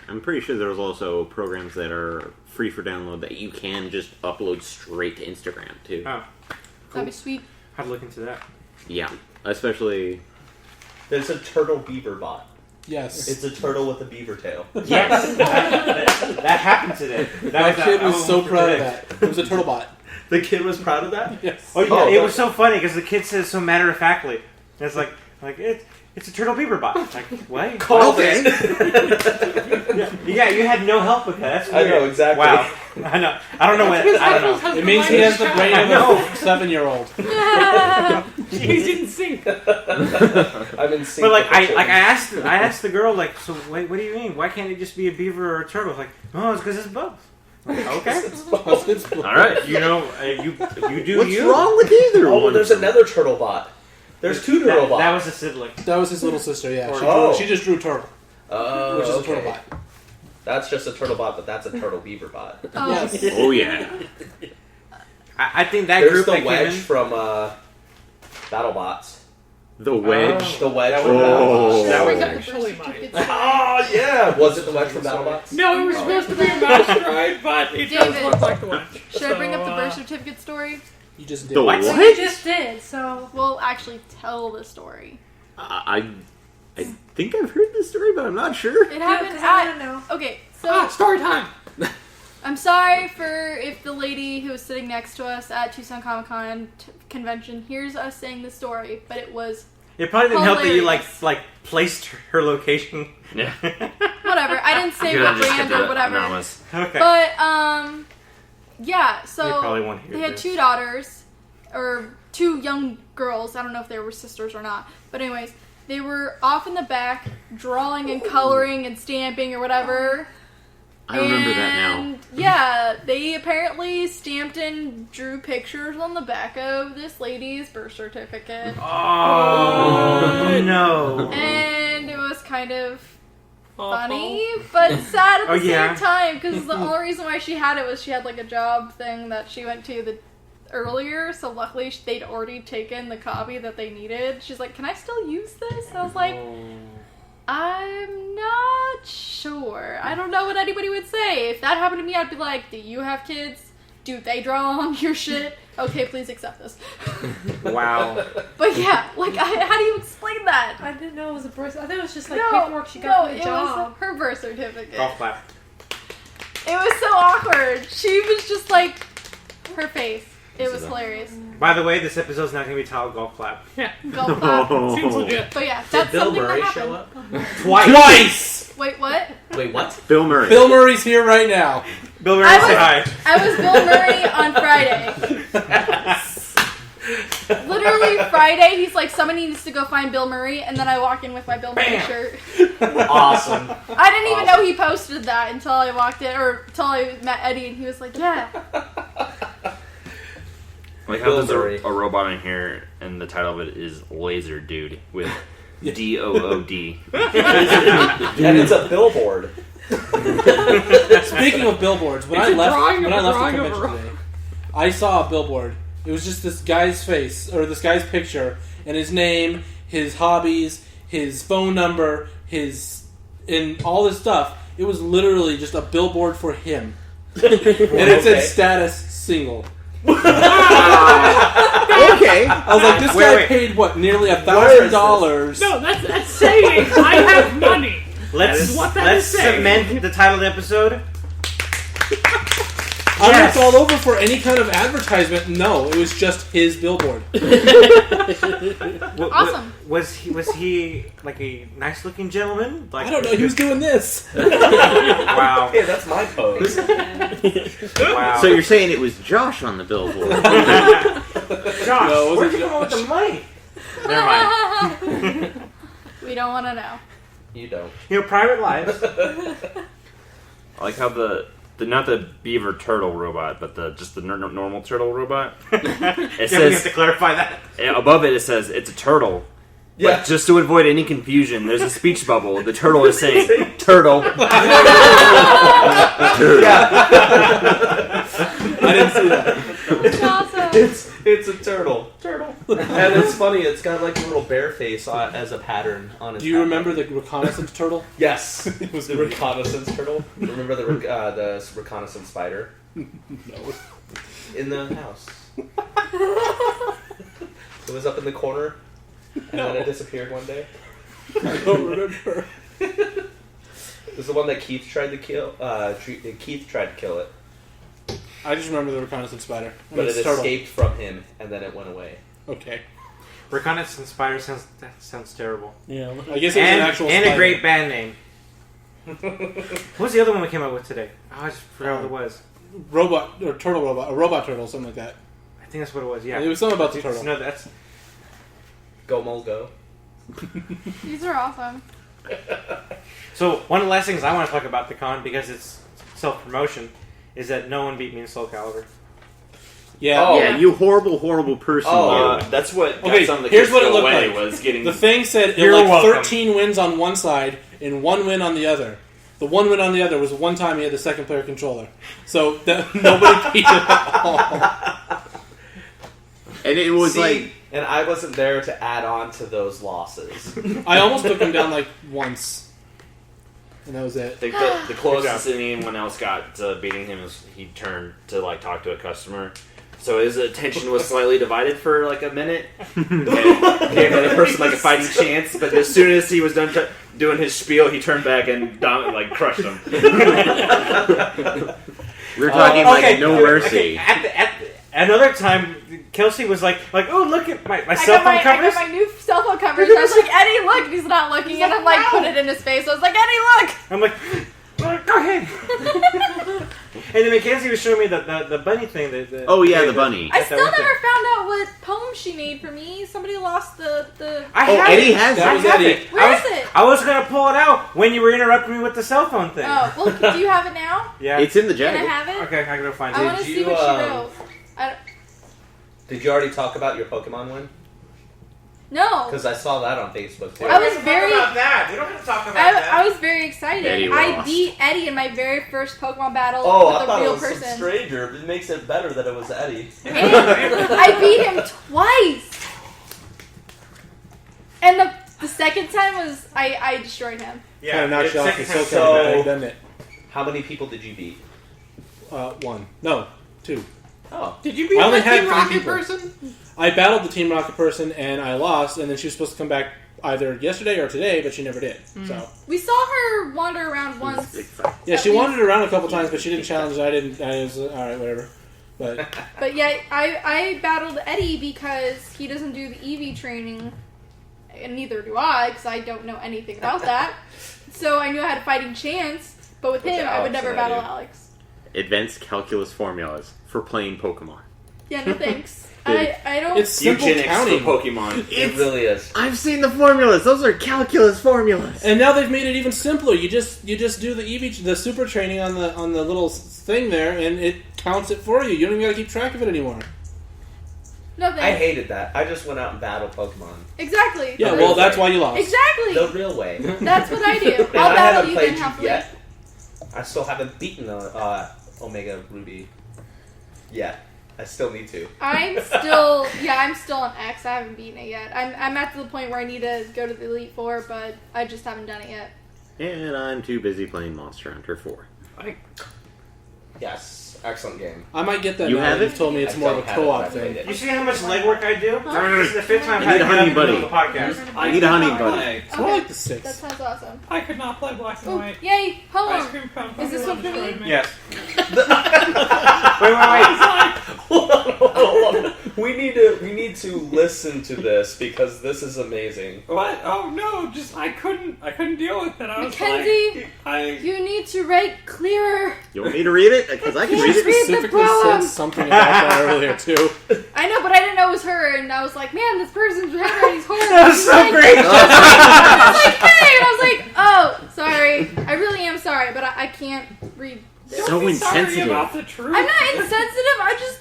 I'm pretty sure there's also programs that are free for download that you can just upload straight to Instagram too. Oh, That'd be sweet. I'd look into that. Yeah, especially There's a turtle beaver bot. Yes. It's a turtle with a beaver tail. Yes, that happened today. That kid was so proud of today. that. It was a turtle bot. The kid was proud of that. Yes. Oh yeah, Oh, it that- was so funny because the kid says so matter of factly, it's like it's a turtle beaver bot. Like what? Okay. Yeah, you had no help with that. That's I weird. know, exactly. Wow. I know. I don't know what. I don't know. It means he has the brain of a 7-year-old. He's in sync. I'm in sync. But like with the I children. asked the girl like, so wait, what do you mean? Why can't it just be a beaver or a turtle? Like, oh, it's because it's both. Like, okay. All right. You know, you do What's you. wrong with either Oh, one? there's another turtle bot. There's 2 turtle bots. That was a sibling. That was his little sister, yeah. Oh. She just drew turtle, Oh, which is a okay. turtle bot. That's just a turtle bot, but that's a turtle beaver bot. Oh. Yes. Oh yeah. I think that There's group the that wedge came in. from BattleBots. The wedge. The wedge That from was- BattleBots. that Bring was up the actually birth mine. certificates. Oh yeah, was it the wedge from BattleBots? No, it was supposed to be a mouse droid, but it does David. look like the wedge. Should I bring up the birth certificate story? You just did. The What? So what? you just did, so. We'll actually tell the story. I think I've heard this story, but I'm not sure. It happened Because I at. don't know. Okay, so Story time. I'm sorry for if the lady who was sitting next to us at Tucson Comic Con convention hears us saying the story, but it was It probably didn't help that you Hilarious. like placed her location. Yeah. whatever. I didn't say Could've what just brand kept or it whatever. anonymous. Okay. But yeah. They So probably won't hear they had this. 2 daughters, or 2 young girls. I don't know if they were sisters or not. But anyways, they were off in the back drawing and coloring and stamping or whatever. I remember that now. And yeah, they apparently stamped and drew pictures on the back of this lady's birth certificate. Oh no! And it was kind of Awful. funny, but sad at the Oh, yeah. same time, because the only reason why she had it was she had like a job thing that she went to earlier, so luckily they'd already taken the copy that they needed. She's like, can I still use this? And I was like, I'm not sure. I don't know what anybody would say. If that happened to me, I'd be like, do you have kids? Do they draw on your shit? Okay, please accept this. Wow. But yeah, like, how do you explain that? I didn't know it was a birth. I thought it was just like No, paperwork she got from the it job. was her birth certificate. Golf clap. It was so awkward. She was just like, her face. It was hilarious. By the way, this episode's not going to be titled golf clap. Yeah. Go clap. Seems legit. But yeah, that's Bill something Murray that show happened. up? Twice! Wait, what? Wait, what? Bill Murray. Bill Murray's here right now. Bill Murray, I say hi. I was Bill Murray on Friday. Literally Friday, he's like, somebody needs to go find Bill Murray, and then I walk in with my Bill Murray Bam. shirt. Awesome. I didn't even know he posted that until I walked in, or until I met Eddie, and he was like, yeah. Like how Bill there's Murray. a robot in here, and the title of it is Laser Dude with DOOD. And it's a billboard. Speaking of billboards, when It's I a left drawing of the a drawing of a convention ro- today, I saw a billboard. It was just this guy's face, or this guy's picture, and his name, his hobbies, his phone number, and all this stuff. It was literally just a billboard for him. And it said Okay. status single. Okay. I was like, this Wait, guy wait. paid, what, nearly Where is $1,000? No, that's saying I have money. Let's what that let's is saying. cement the title of the episode. I Yes. looked all over for any kind of advertisement. No, it was just his billboard. Awesome. Was he like a nice looking gentleman? Like I don't know, he was doing this. Wow. Hey, that's my pose. Wow. So you're saying it was Josh on the billboard? Josh, No, it where'd you wasn't come up with the money? Never mind. We don't want to know. You don't. You know, private lives. I like how the not the beaver turtle robot, but just the normal turtle robot. It Yeah, we have says to clarify that. above it says it's a turtle. Yeah. But just to avoid any confusion, there's a speech bubble. The turtle is saying turtle. I didn't see that. Awesome. It's a turtle. Turtle. And it's funny, it's got like a little bear face as a pattern on its Do you back. remember the reconnaissance turtle? Yes. It was the great. reconnaissance turtle. Remember the reconnaissance spider? No. In the house. It was up in the corner, and then it disappeared one day. I don't remember. It was the one that Keith tried to kill. Keith tried to kill it, I just remember the reconnaissance spider. but it it's turtle. escaped from him, and then it went away. Okay. Reconnaissance Spider sounds terrible. Yeah. I guess it was an actual and spider. a great band name. What was the other one we came up with today? Oh, I just forgot what it was. Robot or turtle robot, a robot turtle, something like that. I think that's what it was. Yeah, It was something about the turtle. No, that's Go Mole Go. These are awesome. so. One of the last things I want to talk about the con, because it's self-promotion, is that no one beat me in Soul Calibur. Yeah. Oh. Yeah, you horrible person. Oh, you. That's what got Okay, some of the here's kids what it to go looked away like. was getting The thing said You're like welcome. 13 wins on one side and 1 win on the other. The 1 win on the other was one time he had the second player controller. So that, nobody beat him at all. And it was like, and I wasn't there to add on to those losses. I almost took him down like once. And that was I it. think the closest anyone else got to beating him is he turned to like talk to a customer. So his attention was slightly divided for like a minute. Gave the other person like a fighting chance, but as soon as he was done doing his spiel, he turned back and like crushed him. we're talking like no mercy. At another time, Kelsey was like, oh, look at my I cell phone got covers. my new cell phone covers. I was like, Eddie, look. And he's not looking. He's and like, I'm like, wow. put it in his face. I was like, Eddie, look. I'm like, go ahead. And then Mackenzie was showing me the bunny thing. Oh yeah, the bunny. I still never found out what poem she made for me. Somebody lost the. I Oh, have Eddie it. has That it. was Eddie. Where is it? I was gonna pull it out when you were interrupting me with the cell phone thing. Oh, well, do you have it now? Yeah. It's in the Can I jacket. have it? Okay, I gotta find I it. want to Did see you, what she wrote. Did you already talk about your Pokemon win? No. Because I saw that on Facebook too. I was very. about that. We don't have to talk about I was very excited. Eddie I lost. beat Eddie in my very first Pokemon battle Oh, I with a thought it real was some person. stranger. It makes it better that it was Eddie. And I beat him twice. And the second time was I destroyed him. Yeah, Not it's shot second for time. Soul Calibur. I So- ain't done it. How many people did you beat? 1. No, 2. Oh. Did you beat I only that had Team 3 Rocket people. person? I battled the Team Rocket person and I lost, and then she was supposed to come back either yesterday or today, but she never did. So We saw her wander around once. yeah, she At wandered around a couple times, but she didn't challenge. I didn't. I was all right, whatever. But But yeah, I battled Eddie because he doesn't do the EV training, and neither do I, because I don't know anything about that. So I knew I had a fighting chance, but with What's him, I would Alex never and I battle do? Alex. Advanced calculus formulas for playing Pokemon. Yeah, no thanks. Dude, I don't. it's simple Eugenics counting. for Pokemon. It really is. I've seen the formulas. Those are calculus formulas. And now they've made it even simpler. You just do the the super training on the little thing there, and it counts it for you. You don't even got to keep track of it anymore. No I thanks. hated that. I just went out and battled Pokemon. Exactly. Yeah, The well, real that's way. why you lost. Exactly. The real way. That's what I do. And I'll I battle haven't you played then, you hopefully. yet. I still haven't beaten the Omega Ruby yet. I still need to. I'm still on X. I haven't beaten it yet. I'm at the point where I need to go to the Elite Four, but I just haven't done it yet. And I'm too busy playing Monster Hunter 4. Yes, excellent game. I might get that You now have that it? you've told me it's I more of don't a have it, co-op but I played thing. it. You see how much legwork I do? Huh? This is the fifth time I need a I've honey had to do buddy. the podcast. I need a honey buddy. It's more like the That 6. sounds awesome. I could not play black and Oh, white. yay! Ice Poem. cream cone. Is this one for me? destroyed Yes. wait. Hold on. We need to listen to this because this is amazing. What? Oh no! Just I couldn't deal with it. I was Mackenzie, like, you need to write clearer. You want me to read it? Because I can read it. Read the Specifically said poem. something about that earlier too. I know, but I didn't know it was her, and I was like, man, this person's handwriting's horrible. That was so great. I was like, hey, and I was like, oh, sorry. I really am sorry, but I can't read this. So be sorry insensitive. about the truth. I'm not insensitive. I just.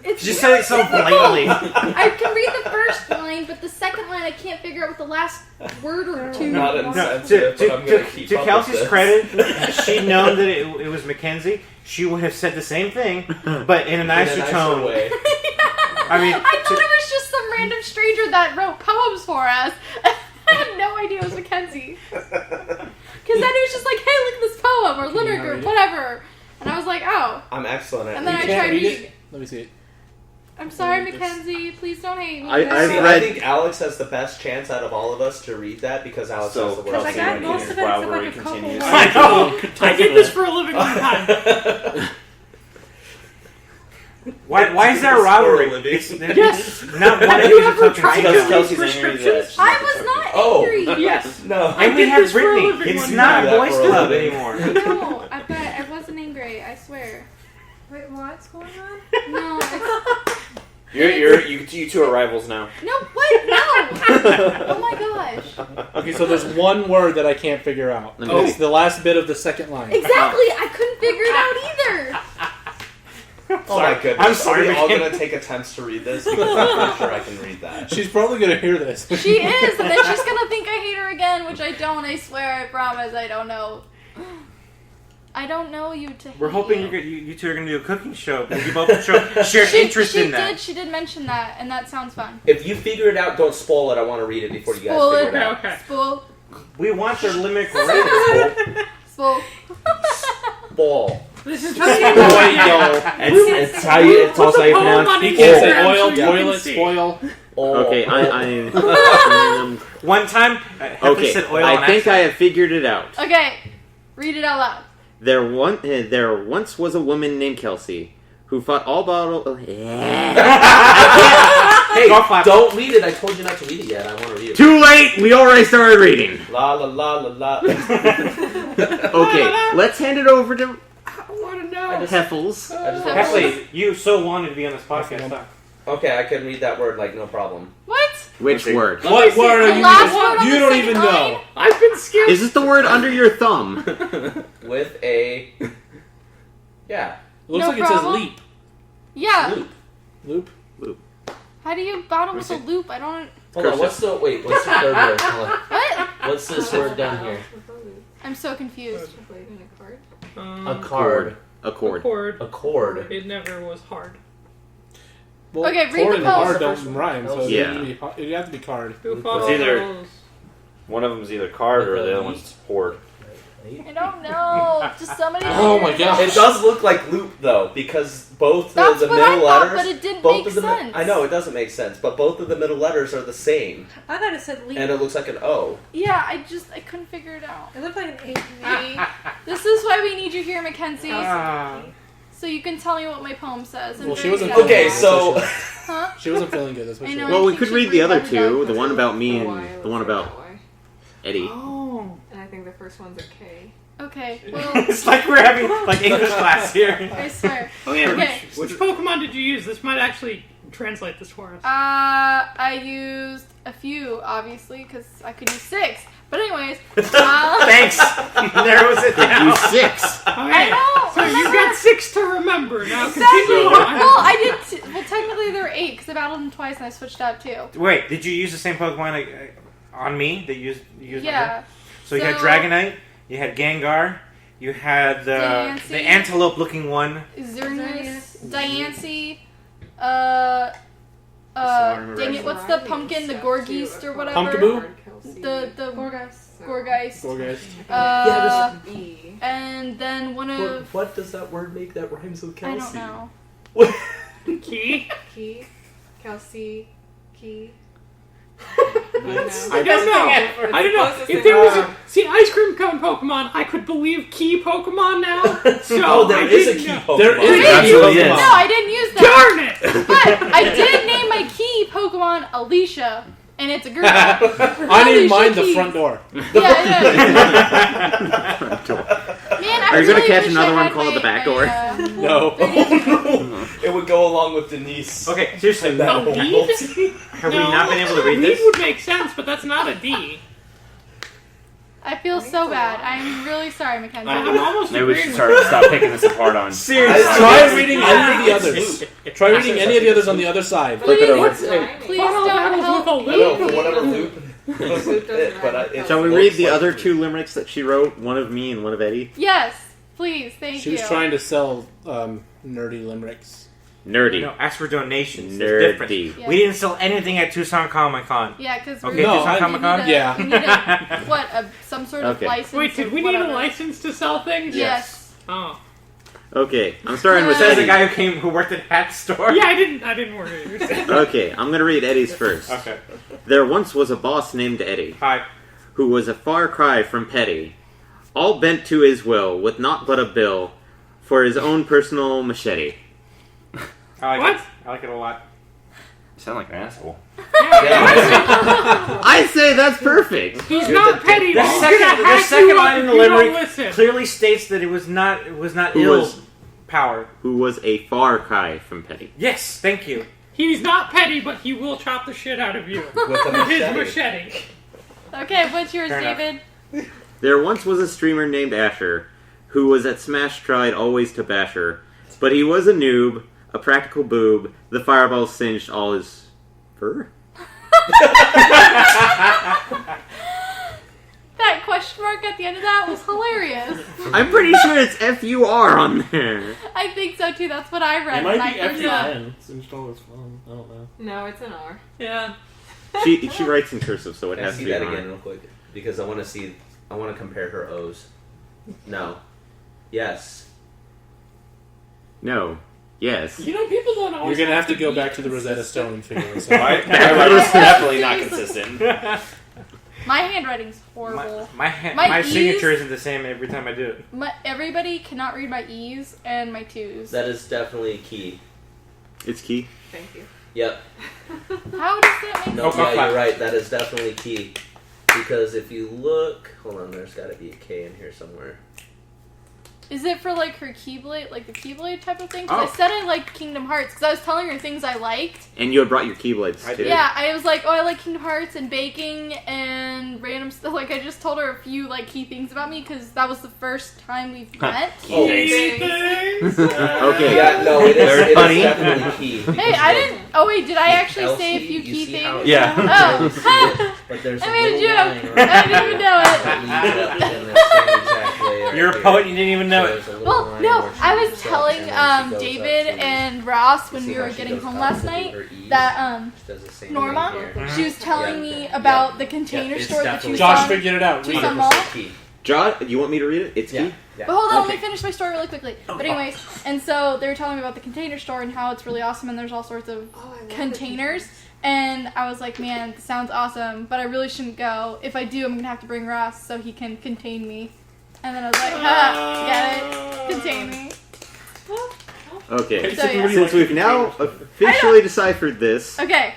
It's She said it so blatantly. I can read the first line, but the second line I can't figure out what the last word or two. Not are. insensitive, but I'm going to keep to up Kelsey's with this. credit, had she known that it was Mackenzie, she would have said the same thing, but in a nicer tone. way. I mean, I thought it was just some random stranger that wrote poems for us. I had no idea it was Mackenzie. Because then it was just like, hey, look at this poem, or lyric, or whatever. And I was like, oh. I'm excellent at And then You I can't tried read reading. it? Let me see it. I'm sorry, Mackenzie. Please don't hate me. I've See, read- I think Alex has the best chance out of all of us to read that because Alex So, has the Because worst I got handwriting. most of it except rivalry like a couple continues. words. I know. I did this for a living long time. Why is there a rivalry? It's Yes. not one of Have you you ever token tried secret. to read Kelsey's angry that prescriptions? she's I was not Oh. angry. Yes. No. I And we did have this for a Brittany. living It's one not time. boys For a club living. anymore. No, I wasn't angry. I swear. Wait, what's going on? No, it's, You two are rivals now. no, what? No. Oh my gosh. Okay, so there's one word that I can't figure out. Oh. It's the last bit of the second line. Exactly. I couldn't figure it out either. Oh my goodness. I'm sorry, Are we all man. going to take attempts to read this? Because I'm pretty sure I can read that. She's probably gonna hear this. She is, and then she's gonna think I hate her again, which I don't. I swear. I promise. I don't know. I don't know you to hate We're hoping you. you two are going to do a cooking show. Because you both shared interest in that. She did mention that, and that sounds fun. If you figure it out, don't spoil it. I want to read it before you guys Spoil figure it. it out. Okay. Spool. We want their limerick rating. Spool. Ball. This is It's how you. It's also how you pronounce. He can't say Instagram oil, so you can toilet, see. spoil. Okay, I One time, Hefty okay. said oil I on think accident. I have figured it out. Okay. Read it out loud. There once was a woman named Kelsey who fought all battle. Hey, Golf clap. don't read it. I told you not to read it yet. I want to read it. Too late. We already started reading. La la la la la. Okay, let's hand it over to I want to know. Heffels. I just want to Hefty, you so wanted to be on this podcast. Huh? Okay, I can read that word like no problem. What? Which word? What word The are you? last word on You the don't second even line? know. I've been scared. Is this the word under your thumb? With a. Yeah. Looks No like it says problem. leap. Yeah. Loop. Loop. How do you battle with a loop? I don't. Hold on. What's the third word? Hold on. What? What's this word down here? I'm so confused. A card. A chord. Chord. A chord. It never was hard. Well, Okay, read chord the and post. hard don't rhyme, so Yeah. it'd have to be card. Who It's follows? either- One of them's either card or the other one's horde. I don't know. Just somebody. Oh my gosh. It does look like loop though, because both That's the what I middle thought, letters. but it didn't both make of the sense. I know it doesn't make sense, but both of the middle letters are the same, I thought it said leap. and it looks like an O. Yeah, I couldn't figure it out. It looked like an 8. See? This is why we need you here, Mackenzie. Ah. So you can tell me what my poem says. I'm Well, she very wasn't sad. Okay, so Huh? She wasn't feeling good. That's what I she know. said. Well, we think could she read the other read two. that. The one about me and the one about Eddie. Oh. And I think the first one's a K. Okay, well, It's like we're having like English class here. I swear. Oh yeah. Okay. Which Pokemon did you use? This might actually translate this for us. I used a few, obviously, because I could use 6. But anyways, Thanks. Narrows it You down. 6. Okay. I know. So you got 6 to remember. Now Exactly. continue on. Well, I did. Well, technically there were 8 because I battled them twice and I switched out 2. Wait, did you use the same Pokemon on me that you used? Yeah. So you had Dragonite, you had Gengar, you had Diancie. the antelope-looking one. Xerneas, Diancie, dang it, what's the pumpkin, the Gorgeist or whatever? Pumpkaboo? The Gorgeist. Gorgeist. Gorgeist. B. And then one of, what does that word make that rhymes with I Kelsey? don't know. Key. Key. Kelsey. Key. I don't know. I don't know. If there was a ice cream cone Pokemon, I could believe Key Pokemon now. So Oh, there I is a didn't key know. Pokemon. There is Really? absolutely Yes. No, I didn't use that. Darn it! But I did name my key Pokemon Alicia, and it's a girl. I named mine the Keys. front door. Yeah, Man, I Are you gonna really catch wish another I one had called my- the back my, door? No. It would go along with Denise. Okay, seriously, That A whole- lead? have we not been able to read Lead this? would make sense, but that's not a D. I feel so bad. I'm really sorry, Mackenzie. I'm almost Maybe we agreeing should with stop picking this apart on. Seriously. Try reading any of the others. Try reading any of the others on the other side. Flip it over. Please Funnel don't battles help with a me. No, for whatever loop. Shall we read the other 2 limericks that she wrote? One of me and one of Eddie? Yes, please. Thank She you. was trying to sell nerdy limericks. Nerdy. No, ask for donations. Nerdy. There's difference. Yeah. We didn't sell anything at Tucson Comic Con. Yeah, because Okay, No, Tucson I- Comic Con? Yeah. We need a, what? Some sort of Okay. license. Wait, did of we need a whatever. license to sell things? Yes. Oh. Okay, I'm starting with Says the Eddie. guy who worked at Hat Store. Yeah, I didn't work it. Okay, I'm gonna read Eddie's first. Okay. There once was a boss named Eddie, Hi. who was a far cry from petty, all bent to his will, with naught but a bill for his own personal machete. I like What? it. I like it a lot. You sound like an asshole. I say that's perfect. He's You're not the- petty. The but he's second, gonna the hack second you up line in the if you don't limerick listen. clearly states that it was not Who ill was- power. Who was a far cry from petty. Yes, thank you. He's not petty, but he will chop the shit out of you With a with his machete. machete. Okay, what's yours, Fair enough. David? There once was a streamer named Asher who was at Smash tried always to bash her, but he was a noob, a practical boob. The fireball singed all his fur. That question mark at the end of that was hilarious. I'm pretty sure it's FUR on there. I think so too. That's what I read It when might I be first saw it. FUN. Singed all his fun. I don't know. No, it's an R. Yeah. She writes in cursive, so it Can I has to see be that an R. again real quick? Because I want to compare her O's. No. Yes. No. Yes. You know, people don't always. You're gonna have to go be back to the Rosetta consistent. Stone and figure this out. My writing's definitely not consistent. My handwriting's horrible. My My signature E's- isn't the same every time I do it. Everybody cannot read my E's and my 2's. That is definitely key. It's key. Thank you. Yep. How does that make No, sense? yeah, you're right. That is definitely key. Because if you look... Hold on, there's got to be a K in here somewhere. Is it for like her Keyblade, like the Keyblade type of thing? Because Oh. I said I liked Kingdom Hearts because I was telling her things I liked. And you had brought your Keyblades I too. did. Yeah, I was like, oh, I like Kingdom Hearts and baking and random stuff. Like, I just told her a few like key things about me because that was the first time we've met. Oh, Things. Okay. yeah, no, it Very is funny. definitely key. Hey, I didn't. Oh wait, did I actually say a Elsie, few you key see how things? it's Oh, But there's I a made a little joke. line I didn't even know it. that leads up in the same exact way right You're a here. poet, you didn't even know So it. there's a little Well, line no, where she I was looks up telling and then she goes David up to- and Ross when See we how were she getting goes home up last to do night her E's? that She does the same Norma, thing here. she was telling Yeah. me about Yeah. the container Yeah, it's store that definitely- Tucson. Josh figured it out. Read Tucson it. Mall. 100% key. Josh, you want me to read it? It's Yeah. key. Yeah. But hold on, let Okay. me finish my story really quickly. But anyways, and so they were telling me about the container store and how it's really awesome and there's all sorts of Oh, I love containers. And I was like, man, this sounds awesome, but I really shouldn't go. If I do, I'm gonna have to bring Ross so he can contain me. And then I was like, ha, get it? Contain me. Okay. So, yeah. Since we've now officially deciphered this, Okay.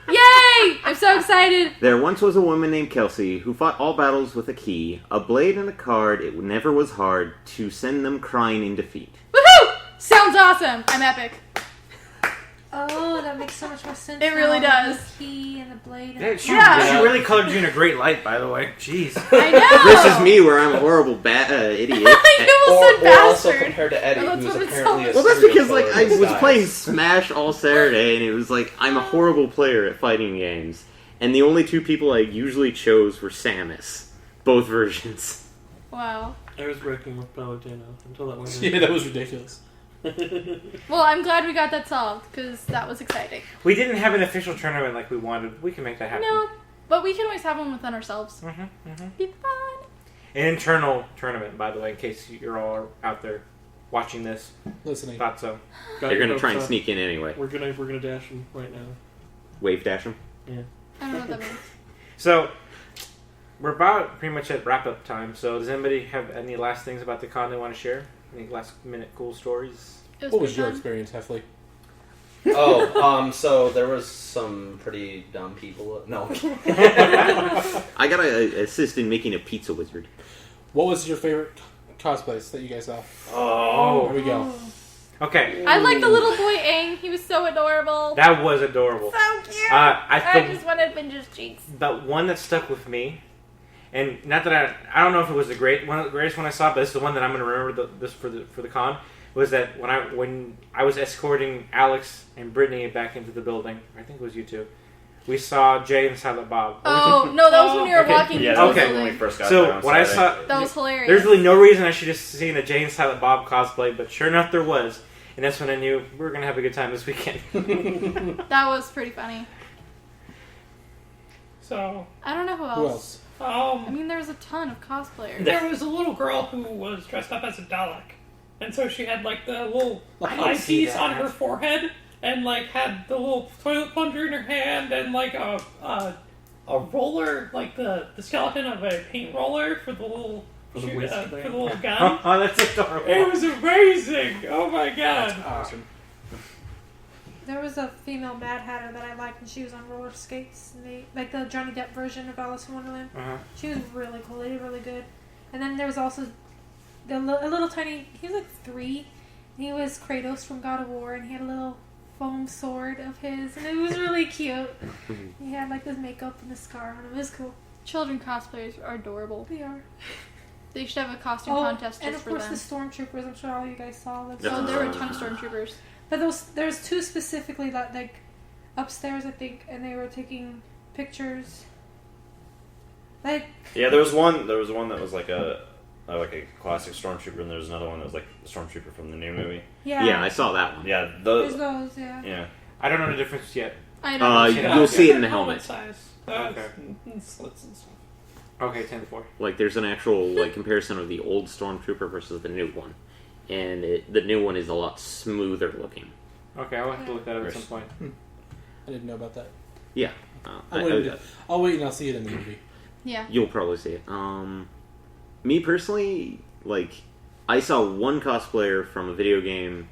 Yay! I'm so excited. there once was a woman named Kelsey who fought all battles with a key, a blade, and a card. It never was hard to send them crying in defeat. Woohoo! Sounds awesome. I'm epic. Oh, that makes so much more sense. It really now. does. The key and the blade. And Yeah, she Yeah. really colored you in a great light, by the way. Jeez. I know. This is me, where I'm a horrible idiot. I almost said Or also bastard. compared to Eddie, Oh, that's who's what it apparently a sounds Well, that's serial because like killer I in was disguise. playing Smash all Saturday, and it was like I'm a horrible player at fighting games, and the only two people I usually chose were Samus, both versions. Wow. I was working with Palutino until that went. Yeah, that was ridiculous. Well, I'm glad we got that solved because that was exciting. We didn't have an official tournament like we wanted. We can make that happen. No, but we can always have one within ourselves. Mm-hmm. Be fun. An internal tournament, by the way, in case you're all out there watching this. Listening. Thought so. Got They're your gonna try and hopes up. sneak in anyway. We're gonna dash him right now. Wave dash them. I don't know what that means. So, we're about pretty much at wrap-up time. So, does anybody have any last things about the con they want to share? Any last-minute cool stories? It What was pretty your fun. experience, Heffley? So there was some pretty dumb people. No. I gotta assist in making a pizza wizard. What was your favorite cosplays that you guys saw? Oh. There we go. Okay. I like the little boy Aang. He was so adorable. That was adorable. So cute. I just wanted Binge's cheeks. the one that stuck with me, and not that I don't know if it was the greatest one I saw, but it's the one that I'm going to remember this for the con. Was that when I was escorting Alex and Brittany back into the building? I think it was you two. We saw Jay and Silent Bob. Oh no, that was when you were Okay. walking Yeah, into that the was Okay. when we building. first got So there on when I Saturday. saw, That was hilarious. there's really no reason I should have seen a Jay and Silent Bob cosplay, but sure enough there was, and that's when I knew we were gonna have a good time this weekend. That was pretty funny. So, I don't know who Who else. else? I mean, there was a ton of cosplayers. there was a little girl who was dressed up as a Dalek. And so she had like the little I don't see eyepiece on that. her forehead, and like had the little toilet plunger in her hand, and like a roller, like the skeleton of a paint roller for the little For the shoot- whisk for thing. the little gun. Oh, that's adorable. It was amazing! Oh my god! Awesome. there was a female Mad Hatter that I liked, and she was on roller skates. And they like the Johnny Depp version of Alice in Wonderland. She was really cool. They did really good. And then there was also a little tiny. He was like 3. And he was Kratos from God of War, and he had a little foam sword of his, and it was really cute. He had like this makeup and the scar on him. It was cool. Children cosplayers are adorable. They are. They should have a costume contest and just of for course them. the stormtroopers. I'm sure all you guys saw. Like, Oh, there were a ton of stormtroopers. But there's 2 specifically that like upstairs, I think, and they were taking pictures. Like Yeah, there was one that was like a classic stormtrooper, and there was another one that was like a stormtrooper from the new movie. Yeah, I saw that one. Yeah, there's those. Yeah. Yeah. I don't know the difference yet. I don't you'll see it in the helmet. Size. Okay. And slits and stuff. Okay, 10-4. Like, there's an actual like comparison of the old Stormtrooper versus the new one, and the new one is a lot smoother looking. Okay, I'll have to look that up at some point. I didn't know about that. Yeah, I'll wait and I'll see it in the movie. Yeah. You'll probably see it. Me personally, like, I saw one cosplayer from a video game.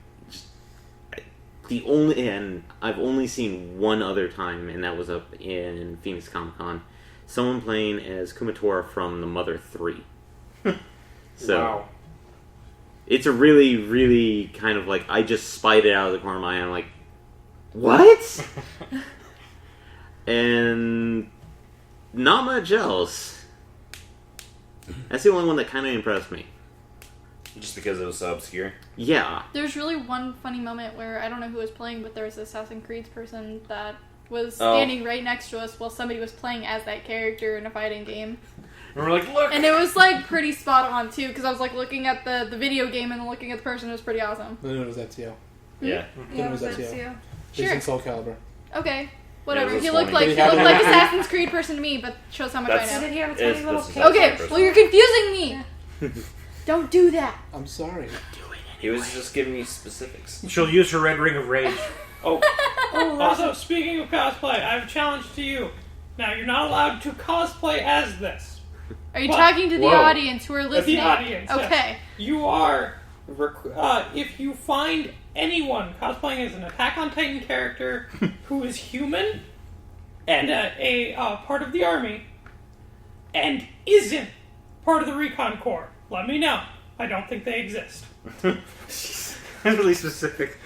And I've only seen one other time, and that was up in Phoenix Comic Con. Someone playing as Kumatora from The Mother 3. So, wow. It's a really, really kind of like, I just spied it out of the corner of my eye. I'm like, what? And not much else. That's the only one that kind of impressed me. Just because it was so obscure? Yeah. There's really one funny moment where, I don't know who was playing, but there was an Assassin's Creed person that was standing right next to us while somebody was playing as that character in a fighting game. And we're like, look! And it was like pretty spot on too, because I was like looking at the video game and then looking at the person. It was pretty awesome. Then it was Ezio. Yeah. Yeah, it was that's Ezio. you. He's Sure. in Soul Calibur. Okay. Whatever. Yeah, it was he a looked funny- like Did he have a- Assassin's Creed person to me, but shows how much That's- I And know. then he had a It's- tiny little this is kid. Okay, person. well you're confusing me. Don't do that. I'm sorry. He was just giving me specifics. She'll use her red ring of rage. Oh, Oh, also, speaking of cosplay, I have a challenge to you. Now, you're not allowed to cosplay as this. Are you What? talking to the Whoa. audience who are listening? The audience, yes. Okay. You are, if you find anyone cosplaying as an Attack on Titan character who is human and a part of the army and isn't part of the Recon Corps, let me know. I don't think they exist. That's really specific.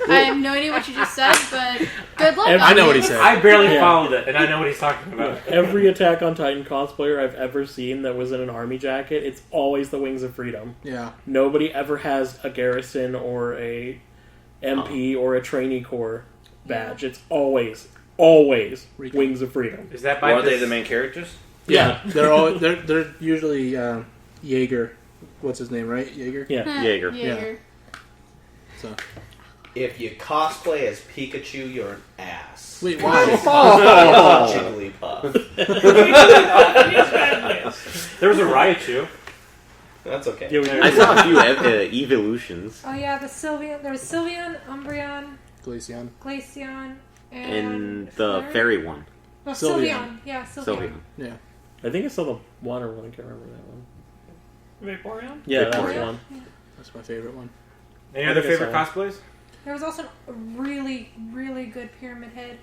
I have no idea what you just said, but good luck. I know what he audience. said. I barely Yeah. followed it, and I know what he's talking about. Every Attack on Titan cosplayer I've ever seen that was in an army jacket, it's always the Wings of Freedom. Yeah. Nobody ever has a garrison or a MP or a trainee corps badge. It's always Recon. Wings of Freedom. Is that by Are they this- the main characters? Yeah. They're usually Jaeger. What's his name, right? Jaeger? Yeah. Jaeger. Jaeger. So. If you cosplay as Pikachu, you're an ass. Wait, why? Jigglypuff. There was a Raichu. That's okay. Yeah, I saw a few evolutions. Oh yeah, the Sylveon. There was Sylveon, Umbreon, Glaceon. Glaceon, And the fairy one. No, Sylveon. Sylveon. Yeah, Sylveon. Sylveon. I think I saw the water one. I can't remember that one. Vaporeon? Yeah, that was Vaporeon. the one. That's my favorite one. Any other I think I favorite saw cosplays? There was also a really, really good Pyramid Head.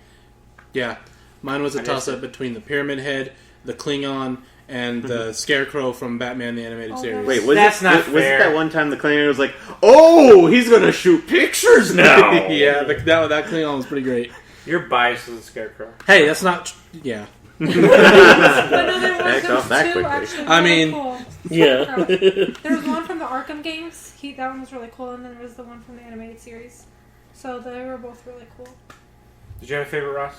Yeah. Mine was a I toss guess up between the Pyramid Head, the Klingon, and the Scarecrow from Batman the Animated Oh, Series. Wait, was That's it, not was fair. it that one time the Klingon was like, "Oh, he's gonna shoot pictures now"? Yeah, that Klingon was pretty great. You're biased as a scarecrow. Hey, that's not. Yeah. But no, there Backed off was that two quickly. actually I really mean- cool. Yeah. There was one from the Arkham games. That one was really cool, and then there was the one from the animated series. So they were both really cool. Did you have a favorite, Ross?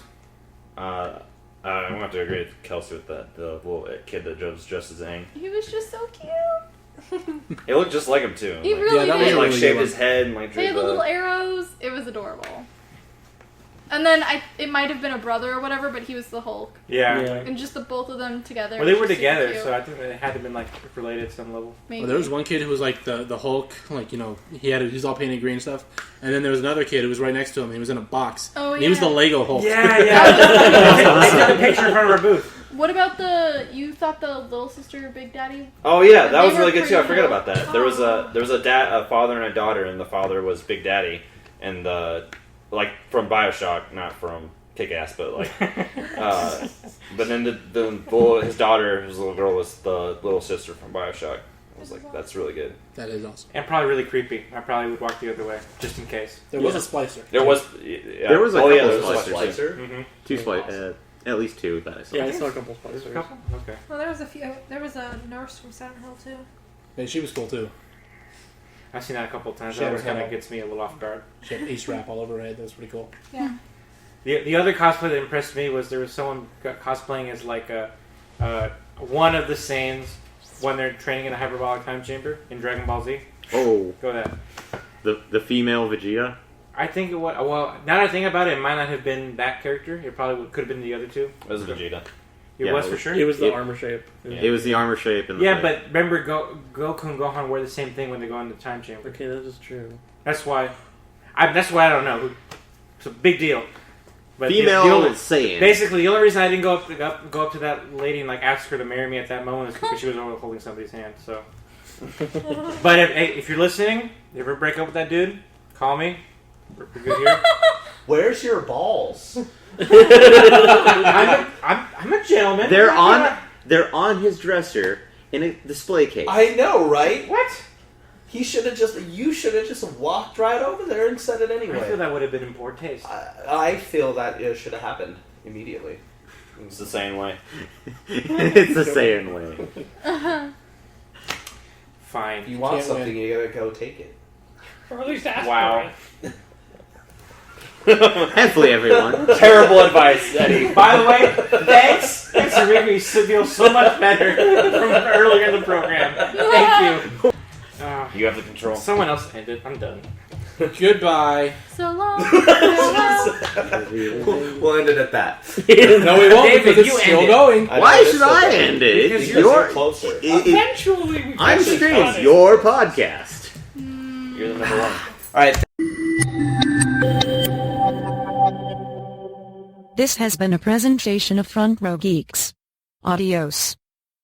I'm going to have to agree with Kelsey with that. The little kid that was dressed as Aang. He was just so cute. He looked just like him, too. He Like, really that was he did. like really shaved good his head and like They had drew the little arrows. It was adorable. And then it might have been a brother or whatever, but he was the Hulk. Yeah. Yeah. And just the both of them together. Well, they was were just super together, cute. so I think they had to been like related to some level. Maybe. Well, there was one kid who was like the Hulk, like, you know, he was all painted green and stuff. And then there was another kid who was right next to him. He was in a box. Oh, And he was yeah. the Lego Hulk. Yeah, yeah. They took a picture in front of our booth. What about you thought the little sister Big Daddy? Oh yeah, that They was were really good too. I pretty forgot cool. about that. There was a father and a daughter, and the father was Big Daddy, and the like from Bioshock, not from Kick-Ass, but like. But then his daughter, his little girl, was the little sister from Bioshock. I was like, that's really good. That is awesome. And probably really creepy. I probably would walk the other way, just in case. There was a splicer. There was. There was a couple there was splicers. Slicer. Mm-hmm. Two at least two that I saw. Yeah, I saw a couple There's a splicers. couple? Okay. Well, there was a few. There was a nurse from Silent Hill too. Yeah, she was cool too. I've seen that a couple of times. She That had always her kind hair of all- gets me a little off guard. She had ace wrap all over her head. That was pretty cool. Yeah. The other cosplay that impressed me was there was someone cosplaying as like one of the Saiyans when they're training in a hyperbolic time chamber in Dragon Ball Z. Oh, Go with that. the female Vegeta. I think it was, well, now that I think about it, it might not have been that character. It probably could have been the other two. It was Vegeta. It Yeah, was it for was- sure? It was the Yep. armor shape. It was the armor shape and the Yeah, face. but remember Goku and Gohan wear the same thing when they go in the time chamber. Okay, that is true. That's why I don't know. It's a big deal. But female the only- Saiyan. basically, the only reason I didn't go up to that lady and like ask her to marry me at that moment is because she was holding somebody's hand. So, but if you're listening, if you ever break up with that dude, call me. We're good here. Where's your balls? I'm a gentleman. They're on his dresser in a display case. I know, right? What? You should have just walked right over there and said it I feel anyway. that would have been in poor taste. I feel that it should have happened immediately. It's the same way. It's the Saiyan way. Fine. If you want Can't something, win. you gotta go take it. Or at least ask Wow. for it. Hopefully, everyone. Terrible advice, Eddie. By the way, thanks for making me feel so much better from earlier in the program. Thank you. You have the control. Someone else ended. I'm done. Goodbye. So long. Farewell. We'll end it at that. No, we won't David, because it's you still ended. going. I know, Why it's should still I going. end it? Because It's Because your. you're closer. Eventually, we I'm can saying be it's your podcast. You're the number one. Alright, This has been a presentation of Front Row Geeks. Adios.